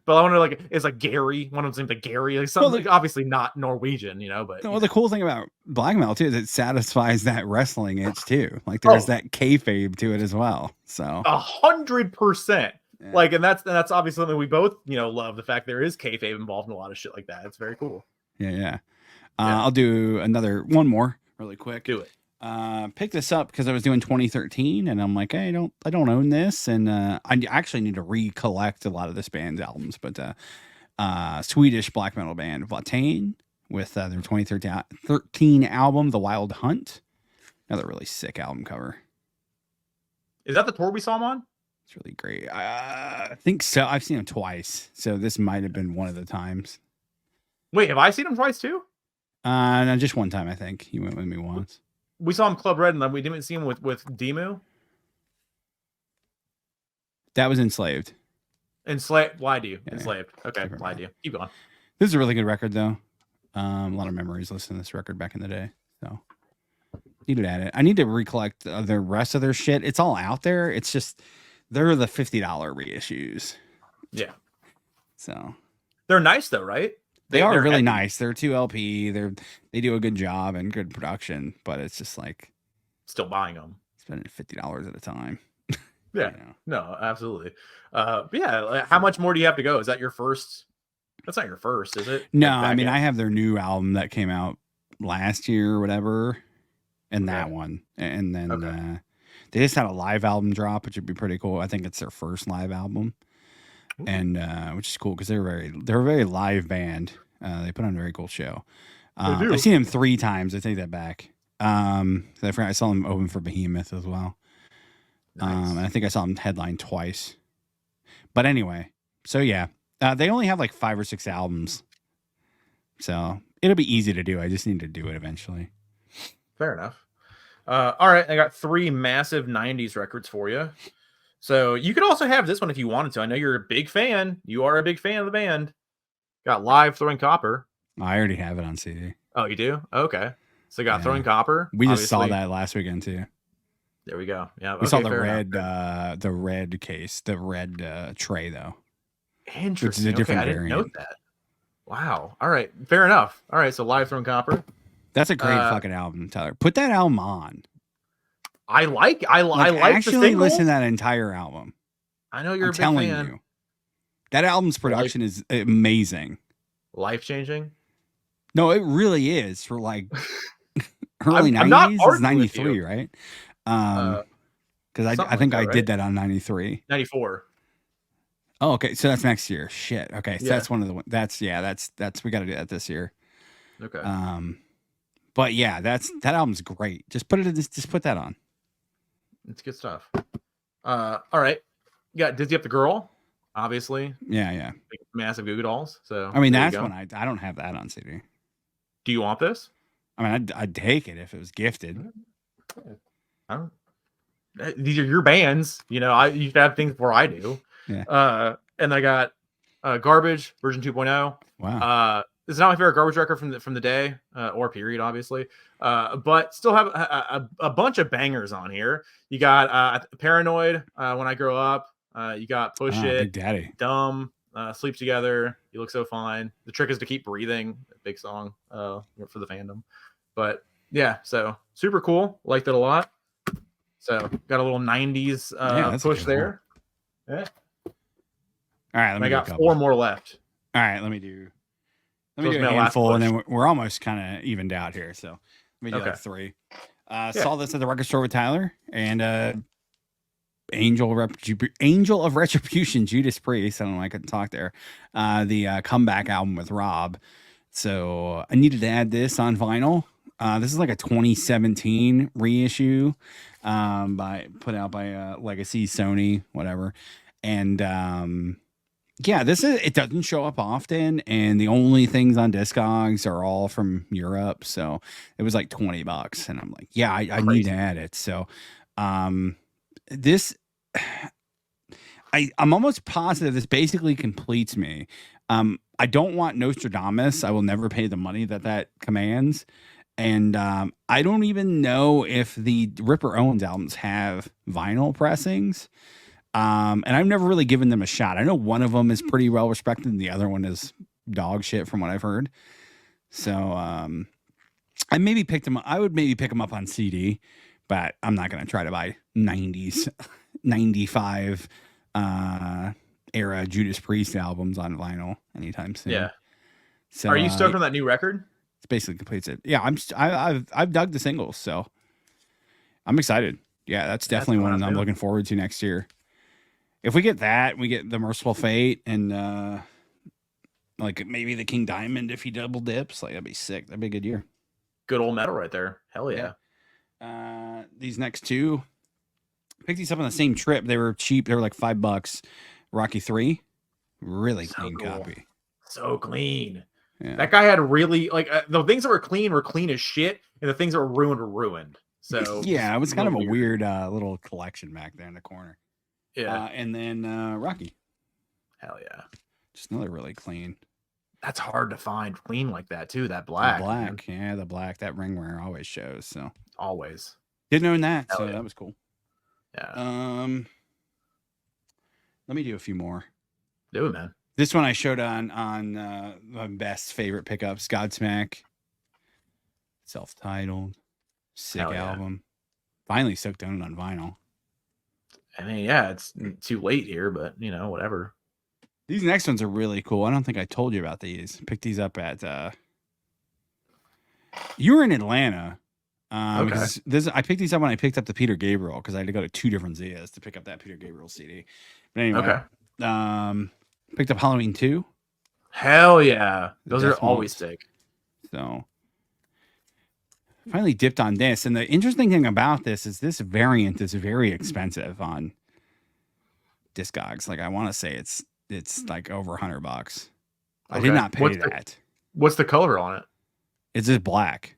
But I want to know like is like Gary, one of them like Gary, like something obviously not Norwegian, but the cool thing about black metal too is it satisfies that wrestling itch too. Like there's that kayfabe to it as well. So 100%. Like, and that's obviously something we both, love, the fact there is kayfabe involved in a lot of shit like that. It's very cool. Yeah. I'll do one more really quick. Do it. Picked this up because I was doing 2013 and I'm like, hey, I don't own this. And I actually need to recollect a lot of this band's albums, but Swedish black metal band Vatane with their 2013 album, The Wild Hunt. Another really sick album cover. Is that the tour we saw him on? It's really great. I think so. I've seen him twice. So this might have been one of the times. Wait, have I seen him twice too? No, just one time, I think. He went with me once. We saw him Club Red, and then we didn't see him with Demu. That was Enslaved. Enslaved? Lied to you. Yeah, Enslaved. Okay, lied to you. Keep going. This is a really good record, though. A lot of memories listening to this record back in the day. So, need to add it. I need to recollect the rest of their shit. It's all out there. It's just, they're the $50 reissues. Yeah. So they're nice though, right? they are they're really heavy. nice. They're 2 LP. They do a good job and good production, but it's just like Still buying them. spending $50 at a time. Yeah, You know? no, absolutely. But yeah, like, how much more do you have to go? Is that your first? That's not your first, is it? No, Like, I back mean end? I have their new album that came out last year or whatever, and Okay. that one, and then Okay. they just had a live album drop, which would be pretty cool. I think it's their first live album, Ooh. and which is cool because they're a very live band. They put on a very cool show. They do. I've seen them 3 times. I take that back. I saw them open for Behemoth as well. Nice. And I think I saw them headline twice. But anyway, so yeah, they only have like 5 or 6 albums, so it'll be easy to do. I just need to do it eventually. Fair enough. All right, I got 3 massive 90s records for you. So you could also have this one if you wanted to. I know you're a big fan. You are a big fan of the band. Got Live Throwing Copper. I already have it on CD. Oh, you do? Okay. So got Yeah. Throwing Copper. We just saw obviously. that last weekend too. There we go. Yeah, We saw the fair red, enough. the red case, the red tray though. Interesting. Which is a different I didn't variant. note that. Wow. All right. Fair enough. All right. So Live Throwing Copper. That's a great fucking album, Tyler. Put that album on. I like actually the singles. listen to that entire album. I know you're I'm a big telling fan. you, that album's production is amazing. Life changing. No, it really is for like early 90s. I'm not It's arguing with 93, you. right? Because I something think like I that, did that on 93. 94. Oh, okay. So that's next year. Shit. Okay. So Yeah. that's one of the. That's we got to do that this year. Okay. But yeah, that album's great. Just put that on. It's good stuff. All right. You got Dizzy Up the Girl, obviously. Yeah. Like, massive Goo Goo Dolls. So I mean, there you that's go. when I don't have that on CD. Do you want this? I mean, I'd take it if it was gifted. I don't. These are your bands. You know, you should have things before I do. Yeah. And I got Garbage version 2.0. Wow. This is not my favorite Garbage record from the day or period, obviously. But still have a bunch of bangers on here. You got Paranoid, When I Grow Up. You got Push It, Big Daddy, Dumb, Sleep Together, You Look So Fine. The Trick Is to Keep Breathing, a big song for the fandom. But yeah, so super cool. Liked it a lot. So got a little 90s push there. Yeah. All right, I got 4 more left. All right, let me do a my last handful, and push. then we're almost kind of evened out here. So let me do like 3. Saw this at the record store with Tyler and Angel of Retribution, Judas Priest. I don't know, I couldn't talk there. The comeback album with Rob. So I needed to add this on vinyl. This is like a 2017 reissue put out by Legacy, Sony, whatever. And yeah, it doesn't show up often, and the only things on Discogs are all from Europe. So it was like $20, and I'm like, yeah, I need to add it. So this I'm almost positive this basically completes me. I don't want Nostradamus. I will never pay the money that commands. And I don't even know if the Ripper Owens albums have vinyl pressings. And I've never really given them a shot. I know one of them is pretty well respected, and the other one is dog shit from what I've heard. So I would maybe pick them up on CD, but I'm not going to try to buy 90s, 95 era Judas Priest albums on vinyl anytime soon. Yeah. So are you stoked on that new record? It's basically completes it. Yeah, I've dug the singles, so I'm excited. Yeah, that's definitely one I'm looking forward to next year. If we get that, we get the Merciful Fate and like maybe the King Diamond if he double dips. Like that'd be sick. That'd be a good year. Good old metal right there. Hell yeah. These next 2, picked these up on the same trip. They were cheap. They were like $5. Rocky 3, really clean copy. So clean. Yeah. That guy had really the things that were clean as shit, and the things that were ruined. So yeah, it was kind of a weird little collection back there in the corner. Yeah, and then Rocky. Hell yeah, just another really clean. That's hard to find clean like that too. That black, the black. That ring wear always shows. So always didn't know that. So that was cool. Yeah. Let me do a few more. Do it, man. This one I showed on my best favorite pickups, Godsmack, self-titled, sick album. Finally soaked on it on vinyl. I mean, yeah, it's too late here, but you know, whatever. These next ones are really cool. I don't think I told you about these. Picked these up at you were in Atlanta. Okay. I picked these up when I picked up the Peter Gabriel because I had to go to 2 different Zias to pick up that Peter Gabriel CD. But anyway, picked up Halloween 2. Hell yeah, those are always sick. So finally dipped on this, and the interesting thing about this is this variant is very expensive on Discogs. Like I want to say it's like over $100. Okay. I did not pay that. What's the color on it? It's just black.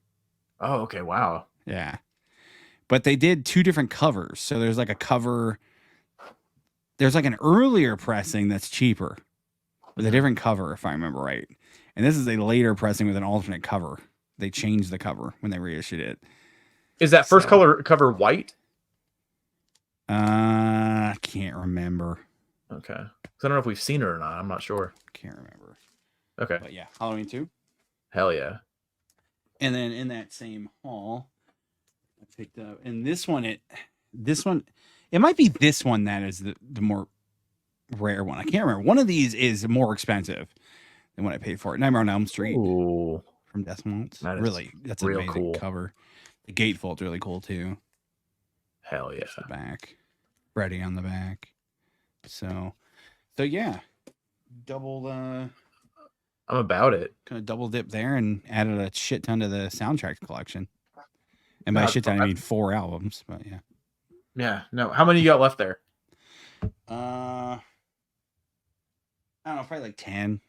Oh, okay. Wow. Yeah. But they did 2 different covers. So there's like a cover. There's like an earlier pressing that's cheaper with a different cover, if I remember right. And this is a later pressing with an alternate cover. They changed the cover when they reissued it. Is that first cover white? I can't remember. Okay. I don't know if we've seen it or not. I'm not sure. Can't remember. Okay. But yeah, Halloween 2. Hell yeah. And then in that same haul, I picked up, and this one, it might be this one that is the more rare one. I can't remember. One of these is more expensive than what I paid for it. Nightmare on Elm Street. Ooh. From Decimals. That's real amazing cool cover. The gatefold's really cool too. Hell yeah. The back. Freddy on the back. So yeah. Double I'm about it. Kind of double dip there and added a shit ton to the soundtrack collection. And by shit ton I mean 4 albums, but yeah. Yeah, no. How many you got left there? I don't know, probably like 10.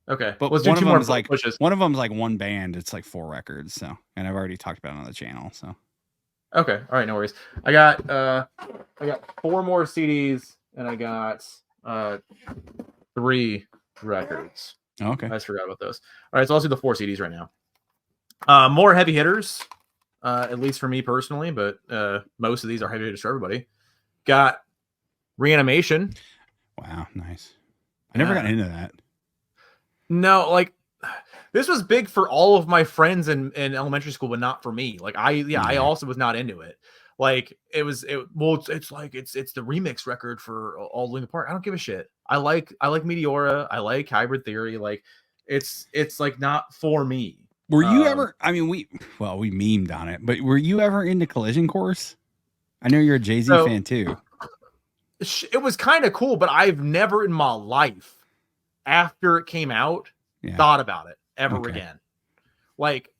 Okay, but one of them is like one of them's like one band. It's like 4 records. So, and I've already talked about it on the channel. So, okay, all right, no worries. I got 4 more CDs and I got 3 records. Oh, okay, I just forgot about those. All right, so I'll do the 4 CDs right now. More heavy hitters, at least for me personally, but most of these are heavy hitters for everybody. Got Reanimation. Wow, nice. I never got into that. No, like this was big for all of my friends in elementary school, but not for me. Like I also was not into it. Like it's the remix record for all Linkin Park. I don't give a shit. I like Meteora. I like Hybrid Theory. Like it's like not for me. Were you ever? I mean, we memed on it, but were you ever into Collision Course? I know you're a Jay-Z fan too. It was kind of cool, but I've never in my life, after it came out, thought about it ever again. Like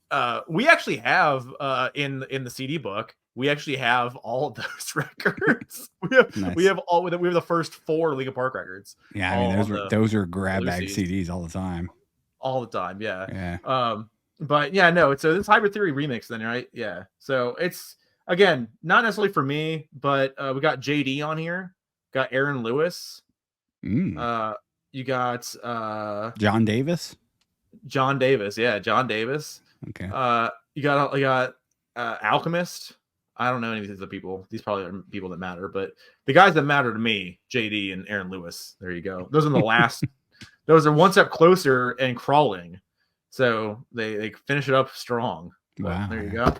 we actually have in the CD book, we actually have all of those records. We have the first 4 Linkin Park records. Yeah, I mean those are grab bag CDs all the time. All the time, yeah. But yeah, no, so this Hybrid Theory remix then, right? Yeah. So it's again not necessarily for me, but we got JD on here, got Aaron Lewis. You got John Davis. John Davis. Okay. You got Alchemist. I don't know any of these other people. These probably are people that matter, but the guys that matter to me, JD and Aaron Lewis. There you go. Those are the last. Those are one step closer and crawling. So they finish it up strong. Wow. There you go.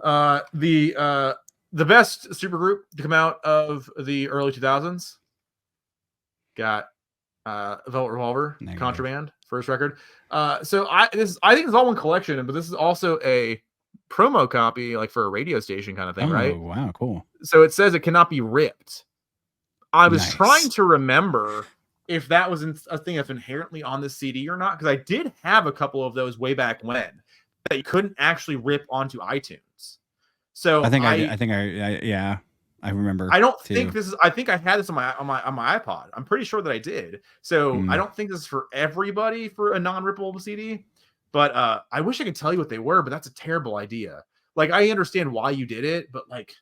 The best supergroup to come out of the early 2000s. Got Velvet Revolver, Contraband, first record. So I think it's all one collection, but this is also a promo copy, like for a radio station kind of thing, right? Wow, cool. So it says it cannot be ripped. I was trying to remember if that was a thing that's inherently on the CD or not, because I did have a couple of those way back when that you couldn't actually rip onto iTunes. So I remember. I don't think this is. I think I had this on my iPod. I'm pretty sure that I did. So I don't think this is for everybody for a non-rippable CD. But I wish I could tell you what they were. But that's a terrible idea. Like I understand why you did it, but like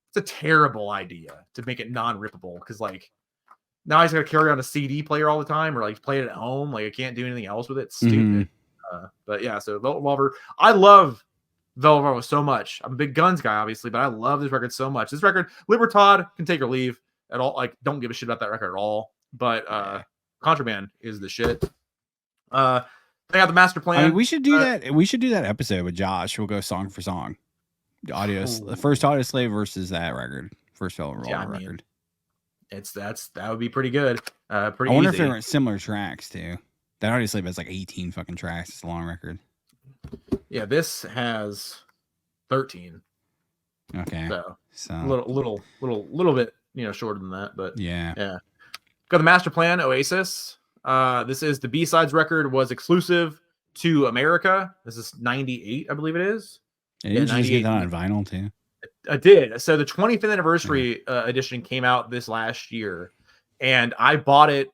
it's a terrible idea to make it non-rippable because like now I just got to carry on a CD player all the time or like play it at home. Like I can't do anything else with it. It's stupid. But yeah, so Velvet Revolver. I love Velvet Revolver so much. I'm a big Guns guy, obviously, but I love this record so much. This record, Libertad can take or leave at all. Like, don't give a shit about that record at all. But Contraband is the shit. They got the Master Plan. I mean, we should do that. We should do that episode with Josh. We'll go song for song. The first Audio Slave versus that record. First Velvet Revolver record. That would be pretty good. Pretty. I wonder easy. if there were similar tracks too. That Audio Slave has like 18 fucking tracks. It's a long record. Yeah, this has 13. Okay. So a little bit, shorter than that, but yeah. Got the Master Plan, Oasis. This is the B-Sides record, was exclusive to America. This is 98, I believe it is. And did you just get that on vinyl too? I did. So the 25th anniversary edition came out this last year, and I bought it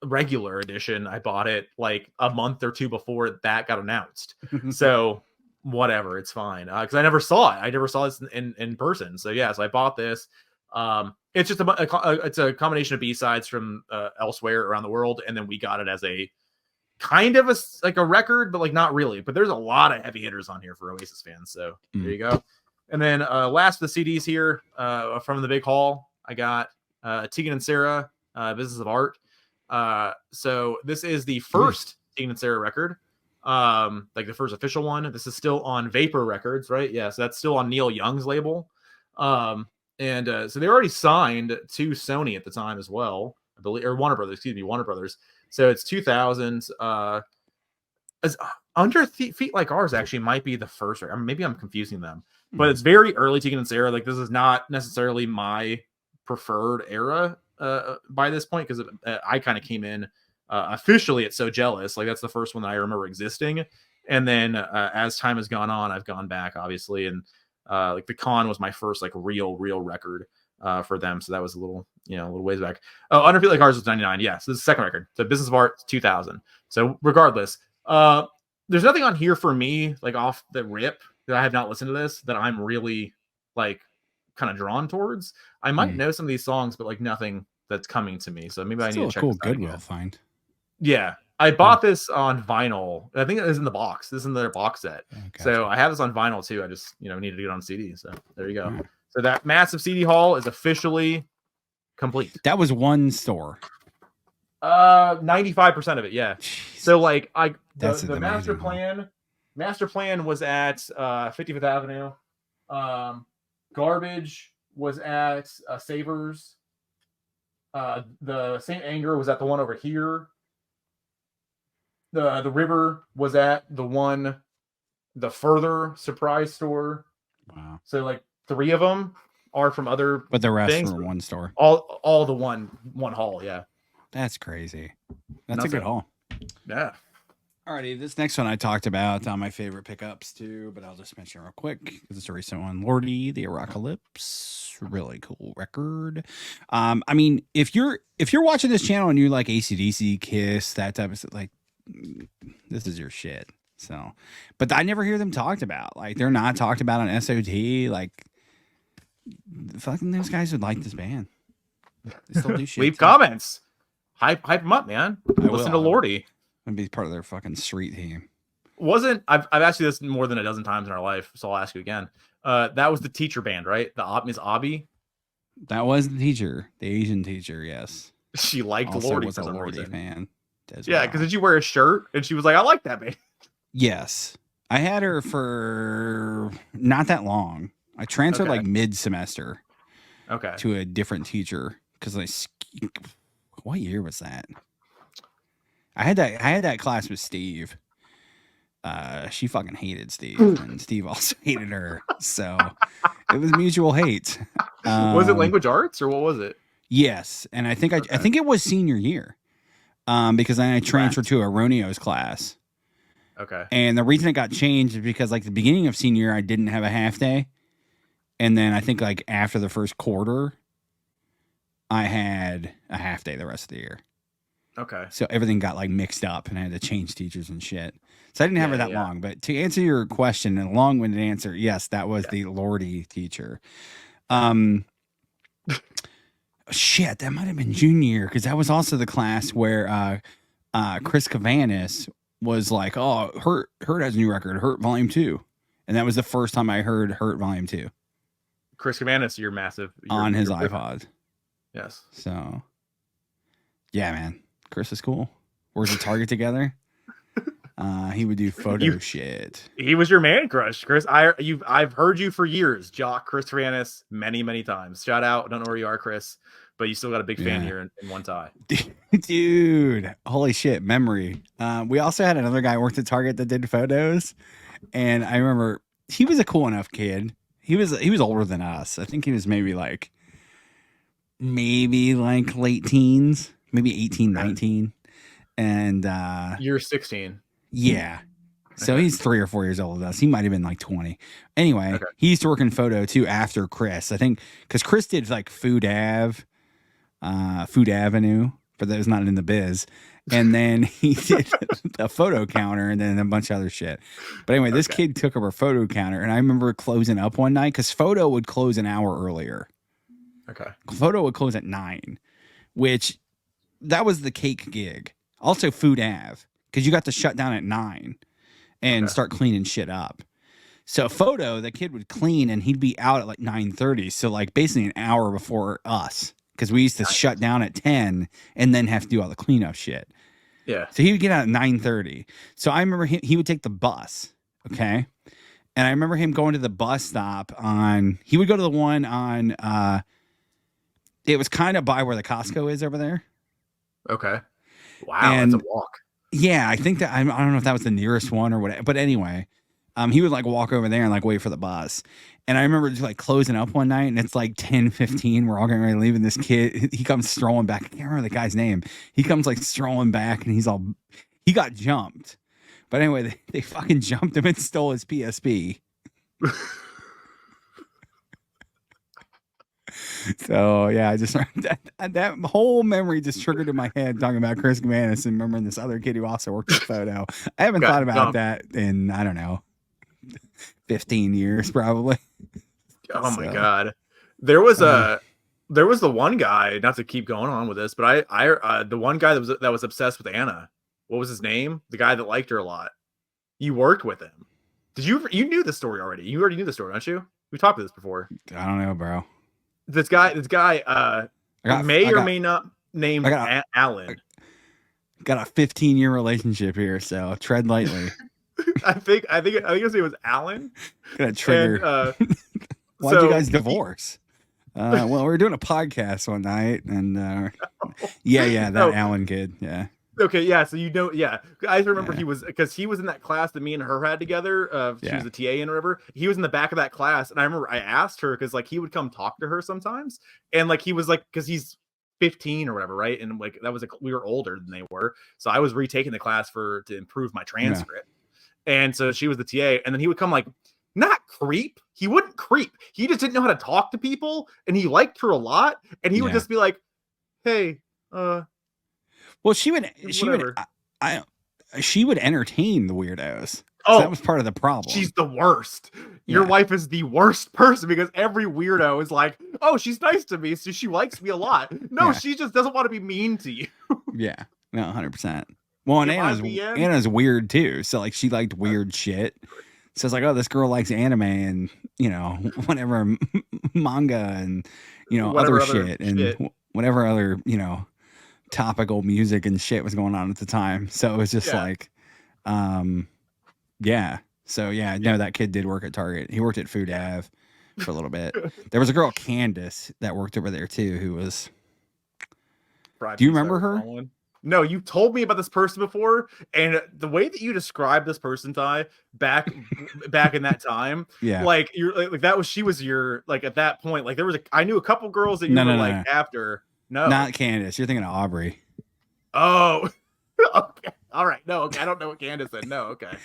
regular edition. I bought it like a month or two before that got announced. So whatever, it's fine. Because I never saw it. I never saw this in person. So yeah, so I bought this. It's just it's a combination of B-sides from elsewhere around the world, and then we got it as a kind of a record, but like not really. But there's a lot of heavy hitters on here for Oasis fans. So there you go. And then last of the CDs here from the big haul, I got Tegan and Sarah, Business of Art. So this is the first Tegan and Sarah record, like the first official one. This is still on Vapor Records, right? Yeah, so that's still on Neil Young's label. So they already signed to Sony at the time as well, I believe, or Warner Brothers. So it's 2000s. As Under Feet Like Ours actually might be the first. Maybe I'm confusing them, but it's very early Tegan and Sarah. Like this is not necessarily my preferred era by this point, because I kind of came in officially at So Jealous. Like that's the first one that I remember existing, and then as time has gone on, I've gone back obviously, and like The Con was my first like real record for them. So that was a little ways back. Oh, Under Feet Like Ours was 99. Yeah, so this is the second record. So Business of Art 2000. So regardless, there's nothing on here for me like off the rip that I have not listened to this that I'm really like kind of drawn towards. I might know some of these songs, but like nothing that's coming to me. So maybe I need to check. Cool Goodwill find. Yeah, I bought this on vinyl. I think it is in the box. This is in their box set. Okay. So I have this on vinyl too. I just needed to get it on CD. So there you go. Right. So that massive CD haul is officially complete. That was one store. 95% of it, yeah. Jeez. So like the master plan was at 55th Avenue. Garbage was at Savers. The Saint Anger was at the one over here. The River was at the further Surprise store. Wow. So like 3 of them are from other, but the rest were one store. All the one haul, yeah. That's crazy. That's a good haul. Yeah. Alrighty, this next one I talked about on my favorite pickups too, but I'll just mention it real quick because it's a recent one. Lordy, the Apocalypse, really cool record. I mean, if you're watching this channel and you like AC/DC, Kiss, that type of stuff, like this is your shit. So, but I never hear them talked about. Like they're not talked about on SOT. Like fucking those guys would like this band. They still do shit. Leave comments. Hype them up, man. Listen to Lordy. And be part of their fucking street team. I've asked you this more than a dozen times in our life, so I'll ask you again. That was the teacher band, right? The Miss Abby. That was the teacher, the Asian teacher. Yes, she liked Lordy for some Lordy reason. Fan. Yeah, because did you wear a shirt? And she was like, "I like that band." Yes, I had her for not that long. I transferred like mid-semester. Okay. To a different teacher because what year was that? I had that class with Steve. She fucking hated Steve, and Steve also hated her. So it was mutual hate. Was it language arts or what was it? Yes, and I think I think it was senior year, because then I transferred to a Roneo's class. Okay. And the reason it got changed is because like the beginning of senior year I didn't have a half day, and then I think like after the first quarter, I had a half day the rest of the year. Okay. So everything got like mixed up and I had to change teachers and shit. So I didn't have her that long. But to answer your question, a long-winded answer, yes, that was the Lordy teacher. Shit, that might have been junior year because that was also the class where Chris Cavanis was like, oh, Hurt has a new record, Hurt Volume 2. And that was the first time I heard Hurt Volume 2. Chris Cavanis, you're on his iPod. Yes. So, yeah, man. Chris is cool. Worked at Target together. He would do photo shit. He was your man crush, Chris. I've heard you for years, Jock Chris Trianis, many times. Shout out. I don't know where you are, Chris, but you still got a big fan here in one tie. Dude, holy shit, memory. We also had another guy who worked at Target that did photos, and I remember he was a cool enough kid. He was older than us. I think he was maybe like late teens, maybe 18, 19. And you're 16. Yeah. So he's 3 or 4 years older than us. He might have been like 20. Anyway, he used to work in photo too after Chris. I think because Chris did like Food Avenue, for those not in the biz. And then he did a photo counter and then a bunch of other shit. But anyway, this kid took over photo counter. And I remember closing up one night because photo would close an hour earlier. Okay. Photo would close at 9, which that was the cake gig. Also Food Ave, because you got to shut down at 9 and start cleaning shit up. So photo, the kid would clean and he'd be out at like 9:30. So like basically an hour before us, because we used to shut down at 10 and then have to do all the cleanup shit. Yeah. So he would get out at 9:30. So I remember he would take the bus. Okay. And I remember him going to the bus stop he would go to the one on, it was kind of by where the Costco is over there. Okay. Wow, that's a walk. Yeah, I think that I don't know if that was the nearest one or whatever, but anyway, he would like walk over there and like wait for the bus. And I remember just like closing up one night and it's like 10:15. We're all getting ready to leave, and this kid, he comes strolling back. I can't remember the guy's name. He comes like strolling back and he got jumped. But anyway, they fucking jumped him and stole his PSP. So yeah, I just that whole memory just triggered in my head talking about Chris Gamanus and remembering this other kid who also worked at photo. I haven't thought about that in, I don't know, 15 years probably. Oh my God. There was the one guy, not to keep going on with this, but I the one guy that was obsessed with Anna. What was his name? The guy that liked her a lot. You worked with him. You knew the story already. You already knew the story, don't you? We talked about this before. I don't know, bro. This guy may or may not name Alan. Got a 15-year relationship here, so tread lightly. I think his name was Alan. Gonna trigger. Why'd you guys divorce? Well, we were doing a podcast one night, and that Alan kid, yeah. Okay, yeah. So I remember he was in that class that me and her had together. She was a TA in whatever. He was in the back of that class, and I remember I asked her because like he would come talk to her sometimes, and like he was like because he's 15 or whatever, right? And like that was like we were older than they were, so I was retaking the class to improve my transcript, and so she was the TA, and then he would come like not creep. He wouldn't creep. He just didn't know how to talk to people, and he liked her a lot, and he would just be like, "Hey, Well, she would entertain the weirdos. Oh, so that was part of the problem. She's the worst. Your wife is the worst person because every weirdo is like, oh, she's nice to me, so she likes me a lot. No, she just doesn't want to be mean to you. Yeah, no, 100%. Well, and Anna's weird too. So like she liked weird shit. So it's like, oh, this girl likes anime and whatever manga and other shit and whatever other topical music and shit was going on at the time. So it was just like, no, that kid did work at Target. He worked at Food Ave for a little bit. There was a girl, Candace, that worked over there too, who was, do you remember her? No, you told me about this person before, and the way that you described this person, Ty, back in that time, like you're like she was your like at that point, like there was I knew a couple girls that you were like after. No, not Candace. You're thinking of Aubrey. Oh, okay. All right. No, okay. I don't know what Candace said. No, okay.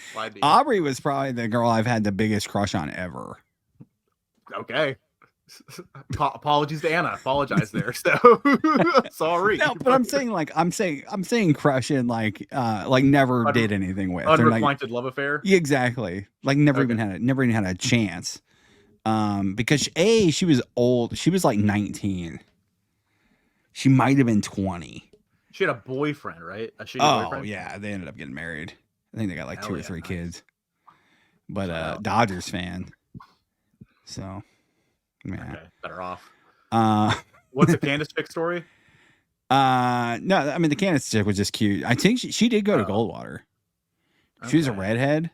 Aubrey was probably the girl I've had the biggest crush on ever. Okay. Apologies to Anna. Apologize there. So sorry. No, but I'm saying crush in like never did anything with. Unrequited love affair. Exactly. Like never even had a chance. Because she was old. She was like 19. She might have been 20. She had a boyfriend, right? Boyfriend? Yeah, they ended up getting married. I think they got like 2 or 3 kids. But Dodgers fan. So, yeah. Okay, better off. What's the Candace chick story? No, I mean the Candace chick was just cute. I think she did go to Goldwater. She was a redhead.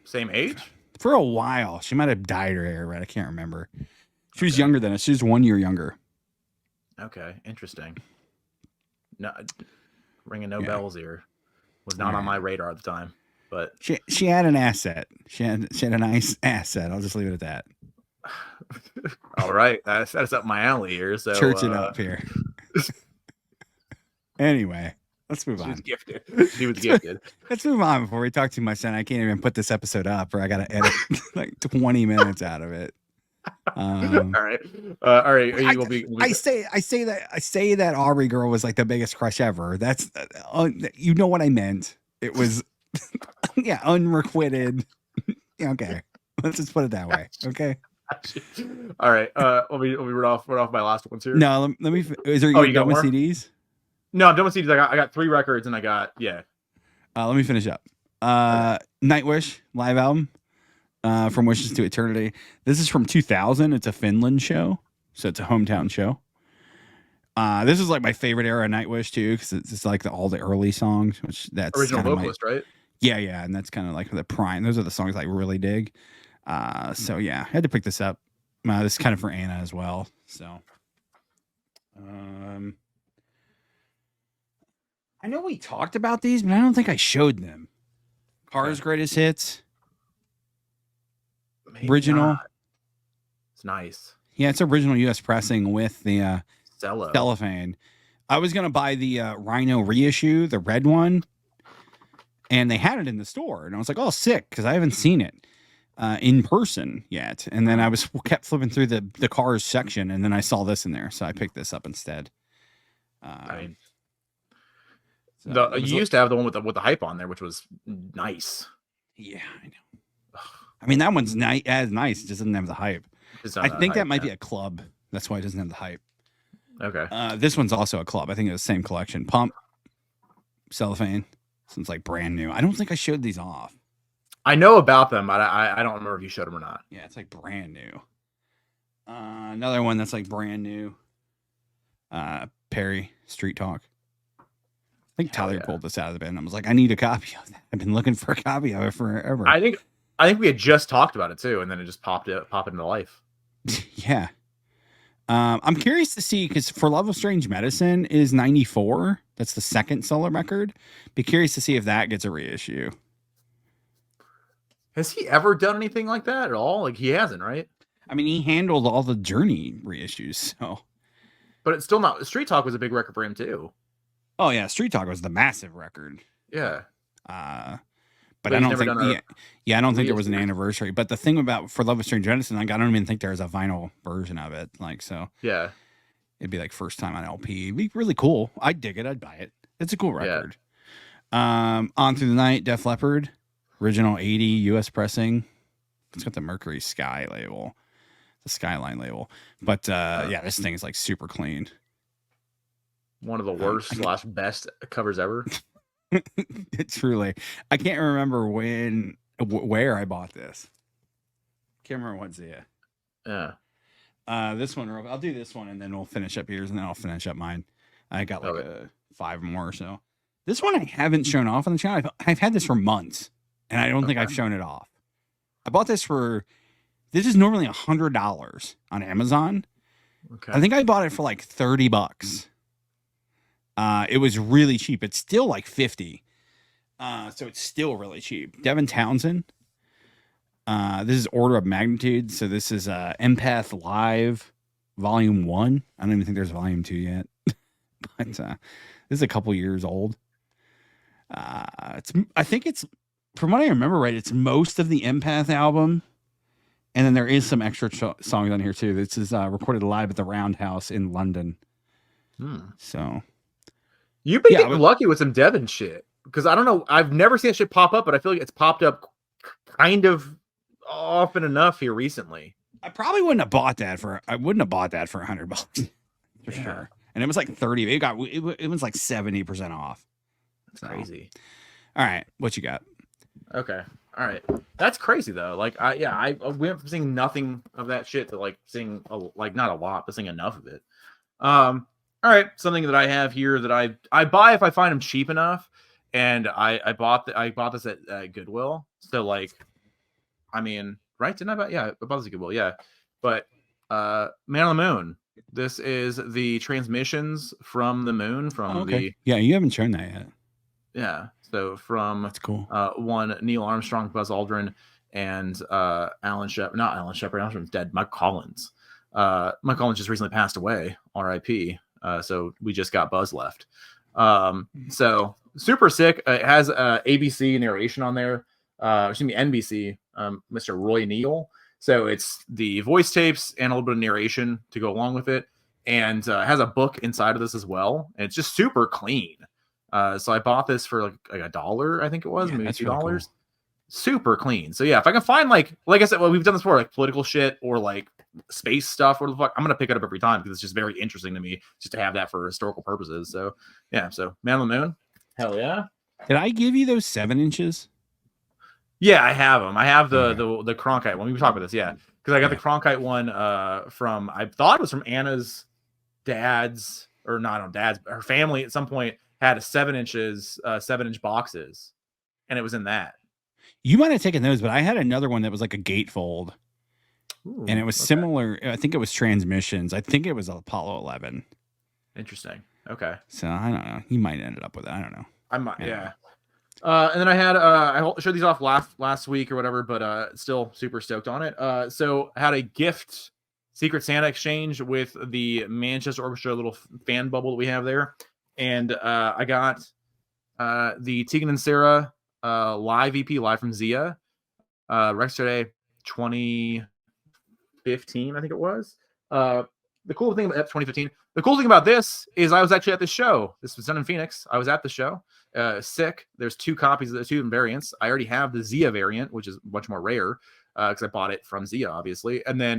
Same age? For a while. She might have dyed her hair red. I can't remember. She was younger than us. She was 1 year younger. Okay, interesting. No, ringing no bells here. Was not on my radar at the time, but she had an asset. She had a nice asset. I'll just leave it at that. All right, that's up my alley here. So church it up here. Anyway, let's move on. She was gifted. She was gifted. Let's move on before we talk too much. Then I can't even put this episode up, or I got to edit like 20 minutes out of it. All right. All right. I say that Aubrey girl was like the biggest crush ever. That's you know what I meant. It was unrequited. Okay, let's just put it that way. Okay. All right. Let me read off my last ones here. No, let me. Is there? You done with CDs? No, I'm done with CDs. I got 3 records, and I got let me finish up. Nightwish live album. From Wishes to Eternity. This is from 2000. It's a Finland show, so it's a hometown show. This is like my favorite era of Nightwish too, because it's like all the early songs, which that's original vocalist, right? Yeah, and that's kind of like the prime. Those are the songs I really dig. So yeah, I had to pick this up. This is kind of for Anna as well. So, I know we talked about these, but I don't think I showed them. Cars Greatest Hits. Maybe original. Not. It's nice. Yeah, it's original US pressing with the cellophane. I was gonna buy the Rhino reissue, the red one, and they had it in the store, and I was like, "Oh, sick!" Because I haven't seen it in person yet. And then I kept flipping through the Cars section, and then I saw this in there, so I picked this up instead. Right. So you used to have the one with the hype on there, which was nice. Yeah, I know. I mean, that one's nice. It just doesn't have the hype. I think that might be a club. That's why it doesn't have the hype. Okay. This one's also a club. I think it's the same collection. Pump, cellophane. This one's like brand new. I don't think I showed these off. I know about them, but I don't remember if you showed them or not. Yeah, it's like brand new. Another one that's like brand new. Perry, Street Talk. I think Tyler pulled this out of the bin. I was like, I need a copy of that. I've been looking for a copy of it forever. I think we had just talked about it too, and then it just popped into life. Yeah. I'm curious to see, because For Love of Strange Medicine is 94. That's the second solo record. Be curious to see if that gets a reissue. Has he ever done anything like that at all? Like, he hasn't, right? I mean, he handled all the Journey reissues, so. But it's still not. Street Talk was a big record for him too. Oh yeah, Street Talk was the massive record. Yeah. But I don't think. I don't think there was an anniversary. But the thing about For Love of Strange Medicine, like, I don't even think there's a vinyl version of it. Like, so. Yeah. It'd be like first time on LP. It'd be really cool. I'd dig it. I'd buy it. It's a cool record. Yeah. On Through the Night, Def Leppard, original 80 US pressing. It's got the Mercury Sky label, the Skyline label. But yeah, this thing is like super clean. One of the worst / best covers ever. Truly. I can't remember where I bought this. Can't remember what's it. Yeah. This one, I'll do this one and then we'll finish up yours and then I'll finish up mine. I got like 5 more or so. This one I haven't shown off on the channel. I've had this for months and I don't think I've shown it off. I bought this is normally $100 on Amazon. Okay. I think I bought it for like $30. It was really cheap. It's still like 50. So it's still really cheap. Devin Townsend. This is Order of Magnitude. So this is Empath Live Volume 1. I don't even think there's Volume 2 yet. But this is a couple years old. I think it's, from what I remember right, it's most of the Empath album. And then there is some extra songs on here too. This is recorded live at the Roundhouse in London. So you've been getting lucky with some Devin shit, because I don't know. I've never seen that shit pop up, but I feel like it's popped up kind of often enough here recently. I probably wouldn't have bought that for $100 for sure. And it was like 30. It was like 70% off. That's crazy. All right, what you got? Okay. All right. That's crazy though. Like, I went from seeing nothing of that shit to like seeing not a lot, but seeing enough of it. All right, something that I have here that I buy if I find them cheap enough, and I bought this at Goodwill. So like, I mean, right? Didn't I buy? Yeah, I bought this at Goodwill. Yeah, but Man on the Moon. This is the transmissions from the moon from the Yeah, you haven't shown that yet. yeah. So from That's cool. One Neil Armstrong, Buzz Aldrin, and Alan Shepard. Not Alan Shepard. Alan Shepard's dead. Mike Collins. Mike Collins just recently passed away. R.I.P. So we just got Buzz left. So super sick. It has ABC narration on there. Excuse me, NBC. Mr. Roy Neal. So it's the voice tapes and a little bit of narration to go along with it, and has a book inside of this as well. And it's just super clean. So I bought this for like $1, I think it was, maybe $2. Really cool. Super clean. So yeah, if I can find like I said, well, we've done this before, like political shit or like space stuff or the fuck, I'm gonna pick it up every time because it's just very interesting to me just to have that for historical purposes. So yeah, so Man on the Moon, hell yeah. Did I give you those 7 inches? Yeah, I have them. I have the Cronkite one. We talked about this, yeah, because I got the Cronkite one from, I thought it was from Anna's dad's, or not dad's, her family at some point had a 7-inch boxes, and it was in that. You might have taken those, but I had another one that was like a gatefold. Ooh, and it was similar. I think it was transmissions. I think it was Apollo 11. Interesting. Okay. So I don't know. You might end up with it. I don't know. I might. Yeah. And then I had I showed these off last week or whatever, but still super stoked on it. So I had a gift Secret Santa exchange with the Manchester Orchestra little fan bubble that we have there, and I got the Tegan and Sarah live EP live from Zia, Rex Day 2015, I think it was. The cool thing about 2015. The cool thing about this is I was actually at the show. This was done in Phoenix. I was at the show. Sick. There's 2 copies of the 2 variants. I already have the Zia variant, which is much more rare because I bought it from Zia, obviously. And then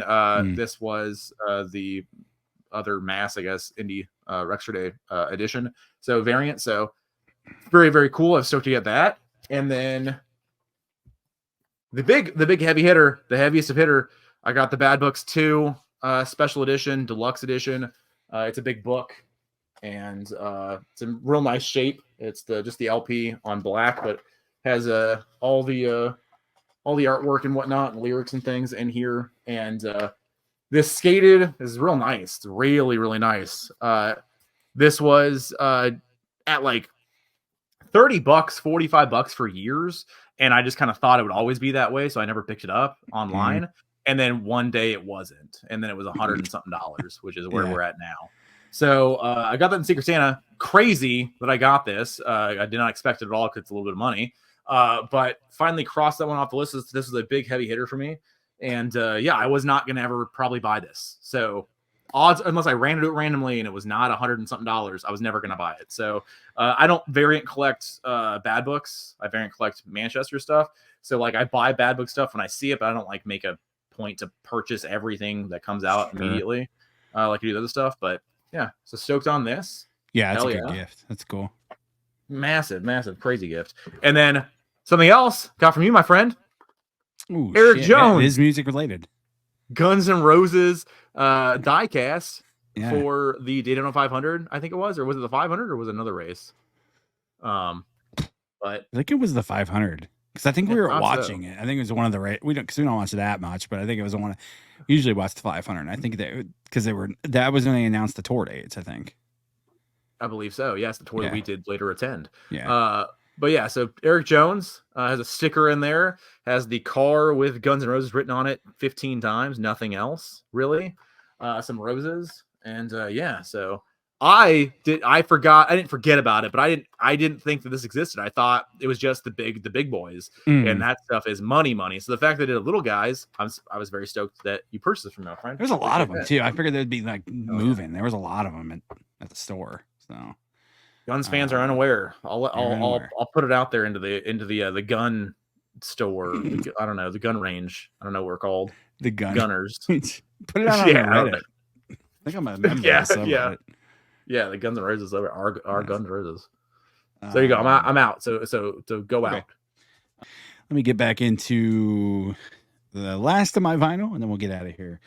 this was the other mass, I guess, indie Rextra Day edition. So variant. So very, very cool. I was stoked to get that. And then the big heavy hitter, the heaviest of hitter, I got the Bad Books 2 special edition, deluxe edition. It's a big book, and it's in real nice shape. It's just the LP on black, but has all the artwork and whatnot, and lyrics and things in here. And this skated is real nice. It's really, really nice. This was at like $30, $45 for years, and I just kind of thought it would always be that way, so I never picked it up online. And then one day it wasn't, and then it was $100 and something, which is where we're at now. So I got that in Secret Santa. Crazy that I got this. I did not expect it at all because it's a little bit of money. But finally crossed that one off the list. This was a big heavy hitter for me. And yeah, I was not going to ever probably buy this. So odds, unless I ran it randomly and it was not $100 and something, I was never going to buy it. So I don't variant collect Bad Books. I variant collect Manchester stuff. So like I buy Bad Book stuff when I see it, but I don't like make a point to purchase everything that comes out immediately like you do other stuff. But yeah, so stoked on this. Yeah, that's a good gift. That's cool. Massive crazy gift. And then something else got from you, my friend. Ooh, Eric Jones. Yeah, it is music related. Guns N' Roses diecast for the Daytona 500, I think it was, or was it the 500 or was it another race? But I think it was the 500. Because I think we were watching it. I think it was one of the we don't watch it that much, but I think it was one. We usually watch the 500. I think that because that was when they announced the tour dates. I think. I believe so. Yes, the tour that we did later attend. Yeah. But yeah, so Eric Jones has a sticker in there, has the car with Guns N' Roses written on it 15 times, nothing else really. Some roses, and yeah, so. I didn't forget about it, but I didn't think that this existed. I thought it was just the big boys, and that stuff is money. So the fact that it did little guys, I was very stoked that you purchased it from my friend. There's a lot of them too. I figured they'd be like moving. Yeah. There was a lot of them at the store. So Guns fans are unaware. I'll put it out there into the gun store. I don't know, the gun range. I don't know what we're called. The gunners. Put it out on Reddit. I think I'm a member. Yeah. Yeah, the Guns N' Roses are Guns N' Roses. So there you go. I'm out. So go out. Let me get back into the last of my vinyl, and then we'll get out of here.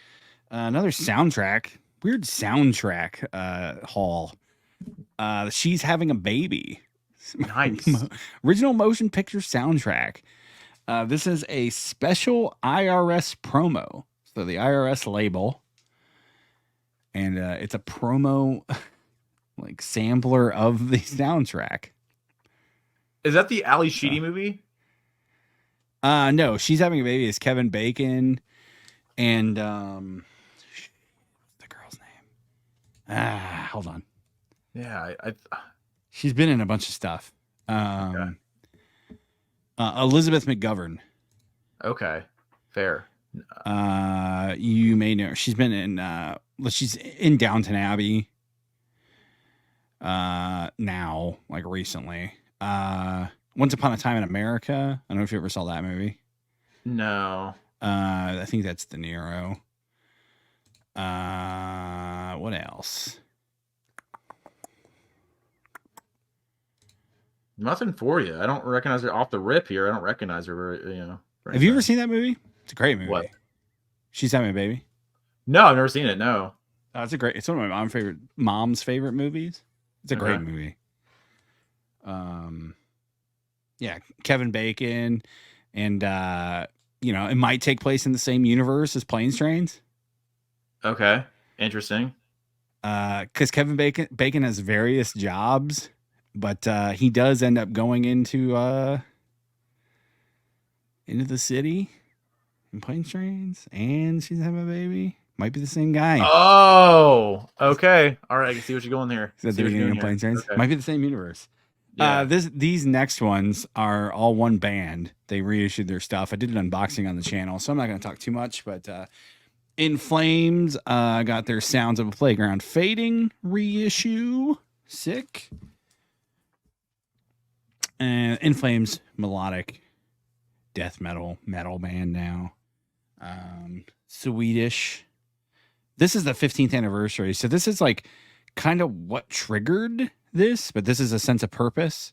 Another soundtrack weird soundtrack haul. She's Having a Baby. Nice. Original motion picture soundtrack. This is a special IRS promo. So the IRS label. And it's a promo like sampler of the soundtrack. Is that the Ali Sheedy movie? No, She's Having a Baby is Kevin Bacon and the girl's name. Hold on. Yeah, She's been in a bunch of stuff. Elizabeth McGovern. Okay, fair. You may know she's been in. She's in Downton Abbey. Now, like recently. Once Upon a Time in America. I don't know if you ever saw that movie. No. I think that's De Niro. What else? Nothing for you. I don't recognize her off the rip here. I don't recognize her. Have you ever seen that movie? It's a great movie. What? She's Having a Baby. No, I've never seen it. No. It's one of my mom's favorite movies. It's a great movie. Yeah, Kevin Bacon, and it might take place in the same universe as Planes, Trains. Okay, interesting. Because Kevin Bacon has various jobs, but he does end up going into the city in Planes, Trains, and She's Having a Baby. Might be the same guy. Oh, okay. All right, I can see what you're going here. At the beginning of Planes, Trains. Okay. Might be the same universe. Yeah. These next ones are all one band. They reissued their stuff. I did an unboxing on the channel, so I'm not going to talk too much. But In Flames got their Sounds of a Playground Fading reissue. Sick. And In Flames, melodic death metal band now. Swedish. This is the 15th anniversary. So this is like kind of what triggered this, but this is A Sense of Purpose.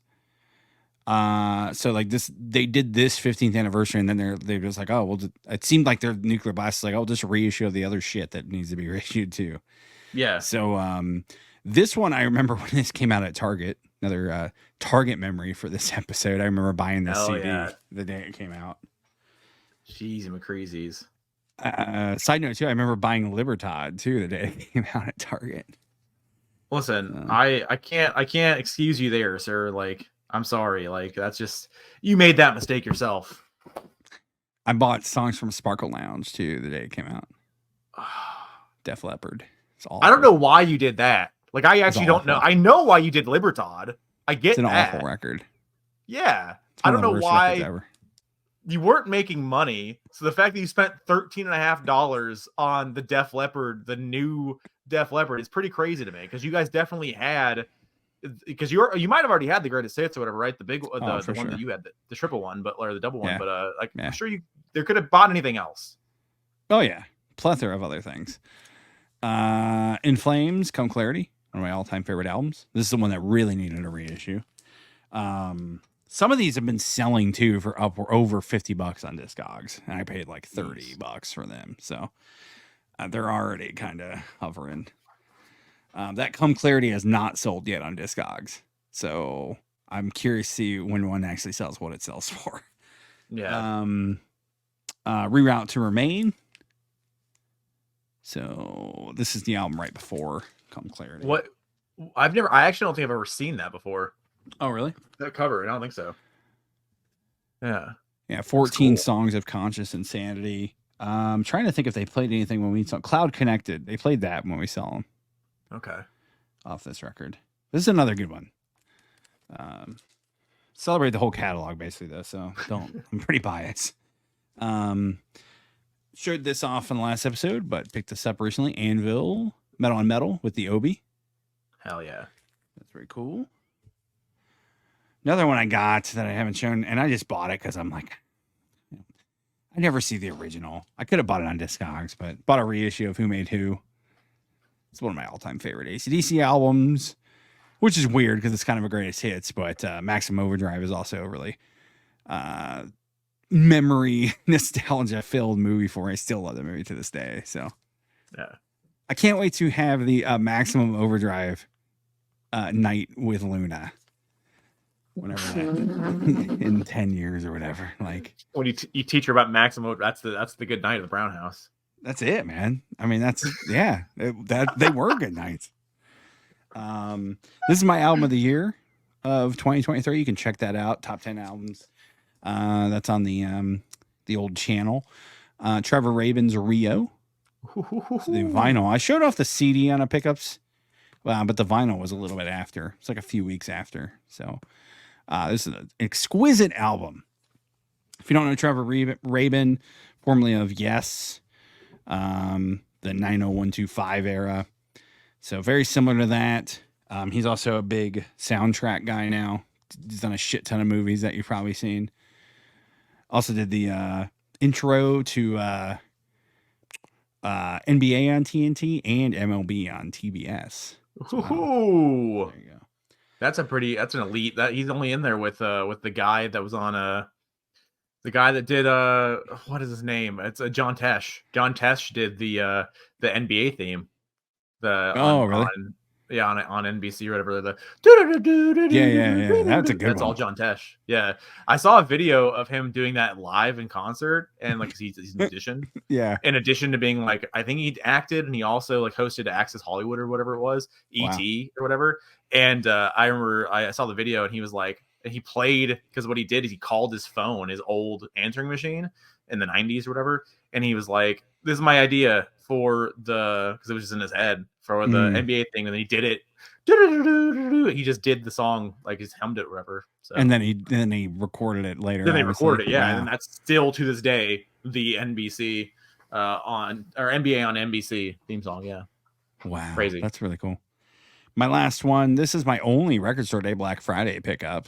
So like this, they did this 15th anniversary, and then they're just like, oh, well, it seemed like their Nuclear Blast is like, oh, just reissue the other shit that needs to be reissued too. Yeah. So this one, I remember when this came out at Target. Another Target memory for this episode. I remember buying this CD the day it came out. Jeez, McCreasy's. Side note too, I remember buying Libertad too the day it came out at Target. Listen, I can't excuse you there, sir. Like, I'm sorry. Like, that's just, you made that mistake yourself. I bought songs from Sparkle Lounge too the day it came out. Def Leppard. It's awful. I don't know why you did that. Like, I actually don't know. I know why you did Libertad. I get that. It's an awful record. Yeah. I don't know why you weren't making money. So the fact that you spent $13.50 on the Def Leppard, the new Def Leppard, is pretty crazy to me, because you guys definitely had, because you might have already had the greatest hits or whatever, right? The big the one that you had, the triple one, or the double one, but I'm sure there could have bought anything else. Oh yeah, plethora of other things. In Flames, Come Clarity, one of my all-time favorite albums. This is the one that really needed a reissue. Some of these have been selling too for over $50 on Discogs, and I paid like $30 for them. So they're already kind of hovering. That Come Clarity has not sold yet on Discogs, so I'm curious to see when one actually sells what it sells for. Yeah. Reroute to Remain. So this is the album right before Come Clarity. What? I actually don't think I've ever seen that before. Oh, really? That cover? I don't think so. Yeah. Yeah, 14 songs of conscious insanity. I'm trying to think if they played anything when we saw Cloud Connected. They played that when we saw them. Okay. Off this record. This is another good one. Celebrate the whole catalog, basically, though, so I'm pretty biased. Showed this off in the last episode, but picked this up recently. Anvil, Metal on Metal with the Obi. Hell yeah. That's very cool. Another one I got that I haven't shown, and I just bought it because I'm like, I never see the original. I could have bought it on Discogs, but bought a reissue of Who Made Who. It's one of my all-time favorite AC/DC albums, which is weird because it's kind of a greatest hits, but Maximum Overdrive is also a really memory, nostalgia-filled movie for me. I still love the movie to this day. So, yeah. I can't wait to have the Maximum Overdrive night with Luna. Whenever that, in 10 years or whatever. Like when you teach her about Maximo, that's the good night of the Brown House. That's it, man. I mean, that's that they were good nights. This is my album of the year of 2023. You can check that out. Top 10 albums. That's on the old channel. Trevor Rabin's Rio. The vinyl. I showed off the CD on a pickups, but the vinyl was a little bit after. It's like a few weeks after. So this is an exquisite album. If you don't know Trevor Rabin, formerly of Yes, the 90125 era. So very similar to that. He's also a big soundtrack guy now. He's done a shit ton of movies that you've probably seen. Also did the intro to NBA on TNT and MLB on TBS. Ooh. There you go. That's an elite. That he's only in there with the guy that was on the guy that did what is his name? It's John Tesh. John Tesh did the NBA theme. Really? On NBC or whatever. Yeah. That's a good one. That's all John Tesh. Yeah, I saw a video of him doing that live in concert, and like he's a musician. Yeah. In addition to being like, I think he acted, and he also like hosted Access Hollywood or whatever it was, ET or whatever. And I remember I saw the video, and he was like, and he played, because what he did is he called his phone, his old answering machine in the 90s or whatever, and he was like, this is my idea for because it was just in his head for the NBA thing, and then he did it. He just did the song, like he's hummed it or whatever. So. And then he recorded it later. Then they recorded it, yeah. Wow. And that's still to this day the NBC NBA on NBC theme song, yeah. Wow, crazy. That's really cool. My last one. This is my only Record Store Day Black Friday pickup.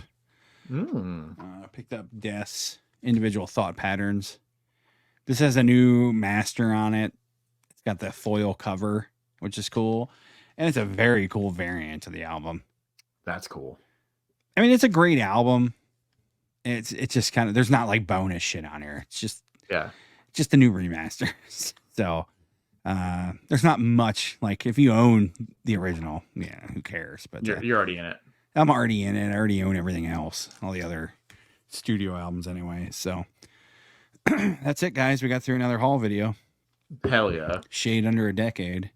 I picked up Death's Individual Thought Patterns. This has a new master on it. It's got the foil cover, which is cool. And it's a very cool variant of the album. That's cool. I mean, it's a great album. It's just kind of, there's not like bonus shit on here. It's just the new remaster. So there's not much, like if you own the original, who cares? But you're already in it. I'm already in it. I already own everything else, all the other studio albums anyway. So that's it, guys. We got through another haul video. Hell yeah. Shade under a decade.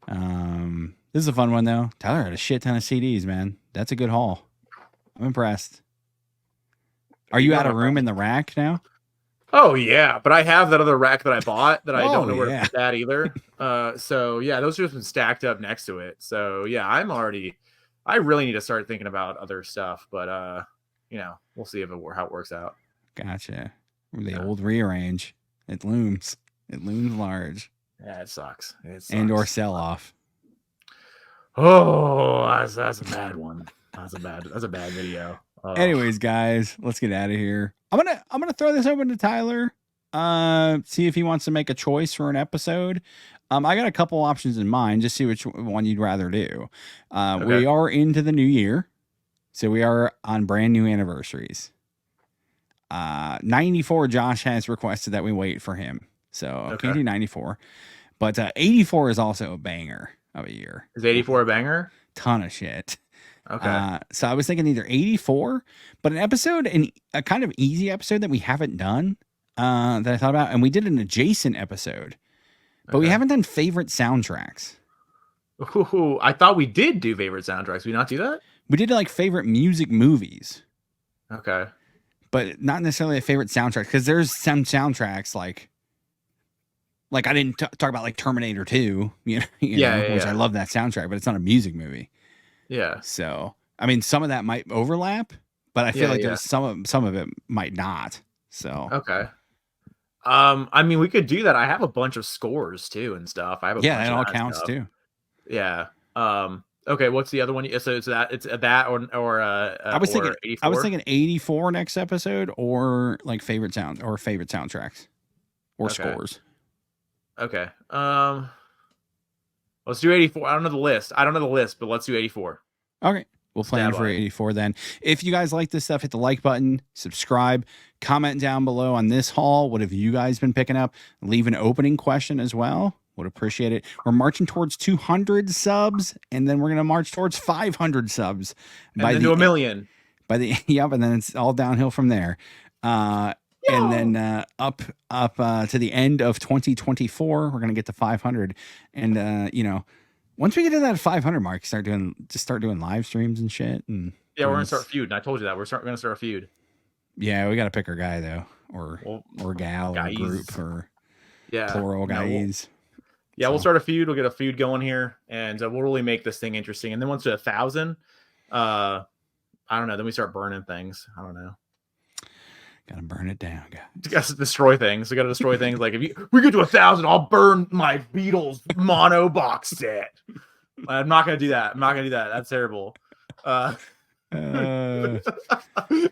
This is a fun one though. Tyler had a shit ton of CDs, man. That's a good haul. I'm impressed. Are you out of room in the rack now? Oh yeah, but I have that other rack that I bought that I don't know where to put that either. So yeah, those are just been stacked up next to it. So yeah, I really need to start thinking about other stuff, but we'll see how it works out. Gotcha. The old rearrange. It looms large. Yeah, it sucks. And or sell off. Oh, that's a bad one. That's a bad video. Anyways, guys, let's get out of here. I'm gonna throw this over to Tyler. See if he wants to make a choice for an episode. I got a couple options in mind. Just see which one you'd rather do. Okay. We are into the new year, so we are on brand new anniversaries. 94, Josh has requested that we wait for him. So can't do 94. But 84 is also a banger of a year. Is 84 a banger? Ton of shit. Okay. So I was thinking either 84, but an episode, and a kind of easy episode that we haven't done, that I thought about, and we did an adjacent episode, but we haven't done favorite soundtracks. Ooh, I thought we did do favorite soundtracks. Did we not do that? We did like favorite music movies. Okay. But not necessarily a favorite soundtrack, because there's some soundtracks like I didn't talk about like Terminator 2, which I love that soundtrack, but it's not a music movie. Yeah. So, I mean, some of that might overlap, but I feel like there's some of it might not. So, okay. I mean, we could do that. I have a bunch of scores too and stuff. I have that all counts stuff too. Yeah. Okay. What's the other one? So it's that or I was thinking 84 next episode, or like favorite soundtracks or scores. Okay. Let's do 84. I don't know the list, but let's do 84. Okay. We'll plan for 84 then. If you guys like this stuff, hit the like button, subscribe, comment down below on this haul. What have you guys been picking up? Leave an opening question as well. Would appreciate it. We're marching towards 200 subs, and then we're gonna march towards 500 subs and then to a million. By the yep, and then it's all downhill from there. And then up to the end of 2024, we're gonna get to 500, and you know, once we get to that 500 mark, start doing live streams and shit. And yeah, we're gonna start a feud. And I told you that we're gonna start a feud. Yeah, we gotta pick our guy though, or gal, guys. Or group, or plural guys. We'll start a feud. We'll get a feud going here, and we'll really make this thing interesting. And then once to 1,000, I don't know. Then we start burning things. I don't know. Gotta burn it down, guys. You gotta destroy things. We gotta destroy things. Like if we get to 1,000, I'll burn my Beatles mono box set. I'm not gonna do that. That's terrible. Do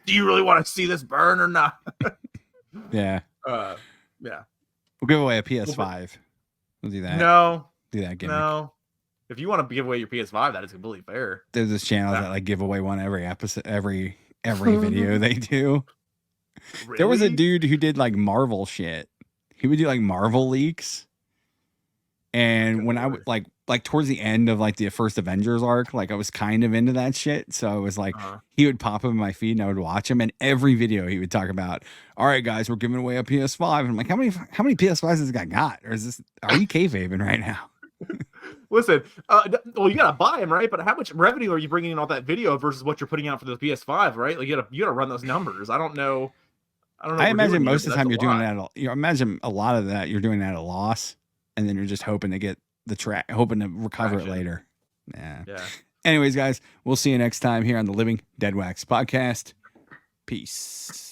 you really want to see this burn or not? Yeah. Yeah. We'll give away a PS5. We'll do that. No. Do that gimmick. No. If you want to give away your PS5, that is completely fair. There's this channel that like give away one every episode, every video they do. Really? There was a dude who did like Marvel shit. He would do like Marvel leaks. And when I would like towards the end of like the first Avengers arc, like I was kind of into that shit. So I was like, he would pop up in my feed and I would watch him, and every video he would talk about, all right, guys, we're giving away a PS5. And I'm like, how many PS5s has this guy got? Or is this, are you kayfabing right now? Listen, well, you gotta buy them, right? But how much revenue are you bringing in off that video versus what you're putting out for the PS5, right? Like you gotta run those numbers. I don't know. I imagine most of the time you're doing that. You imagine a lot of that you're doing at a loss, and then you're just hoping to get the track, hoping to recover it later. Yeah. Anyways, guys, we'll see you next time here on the Living Deadwax podcast. Peace.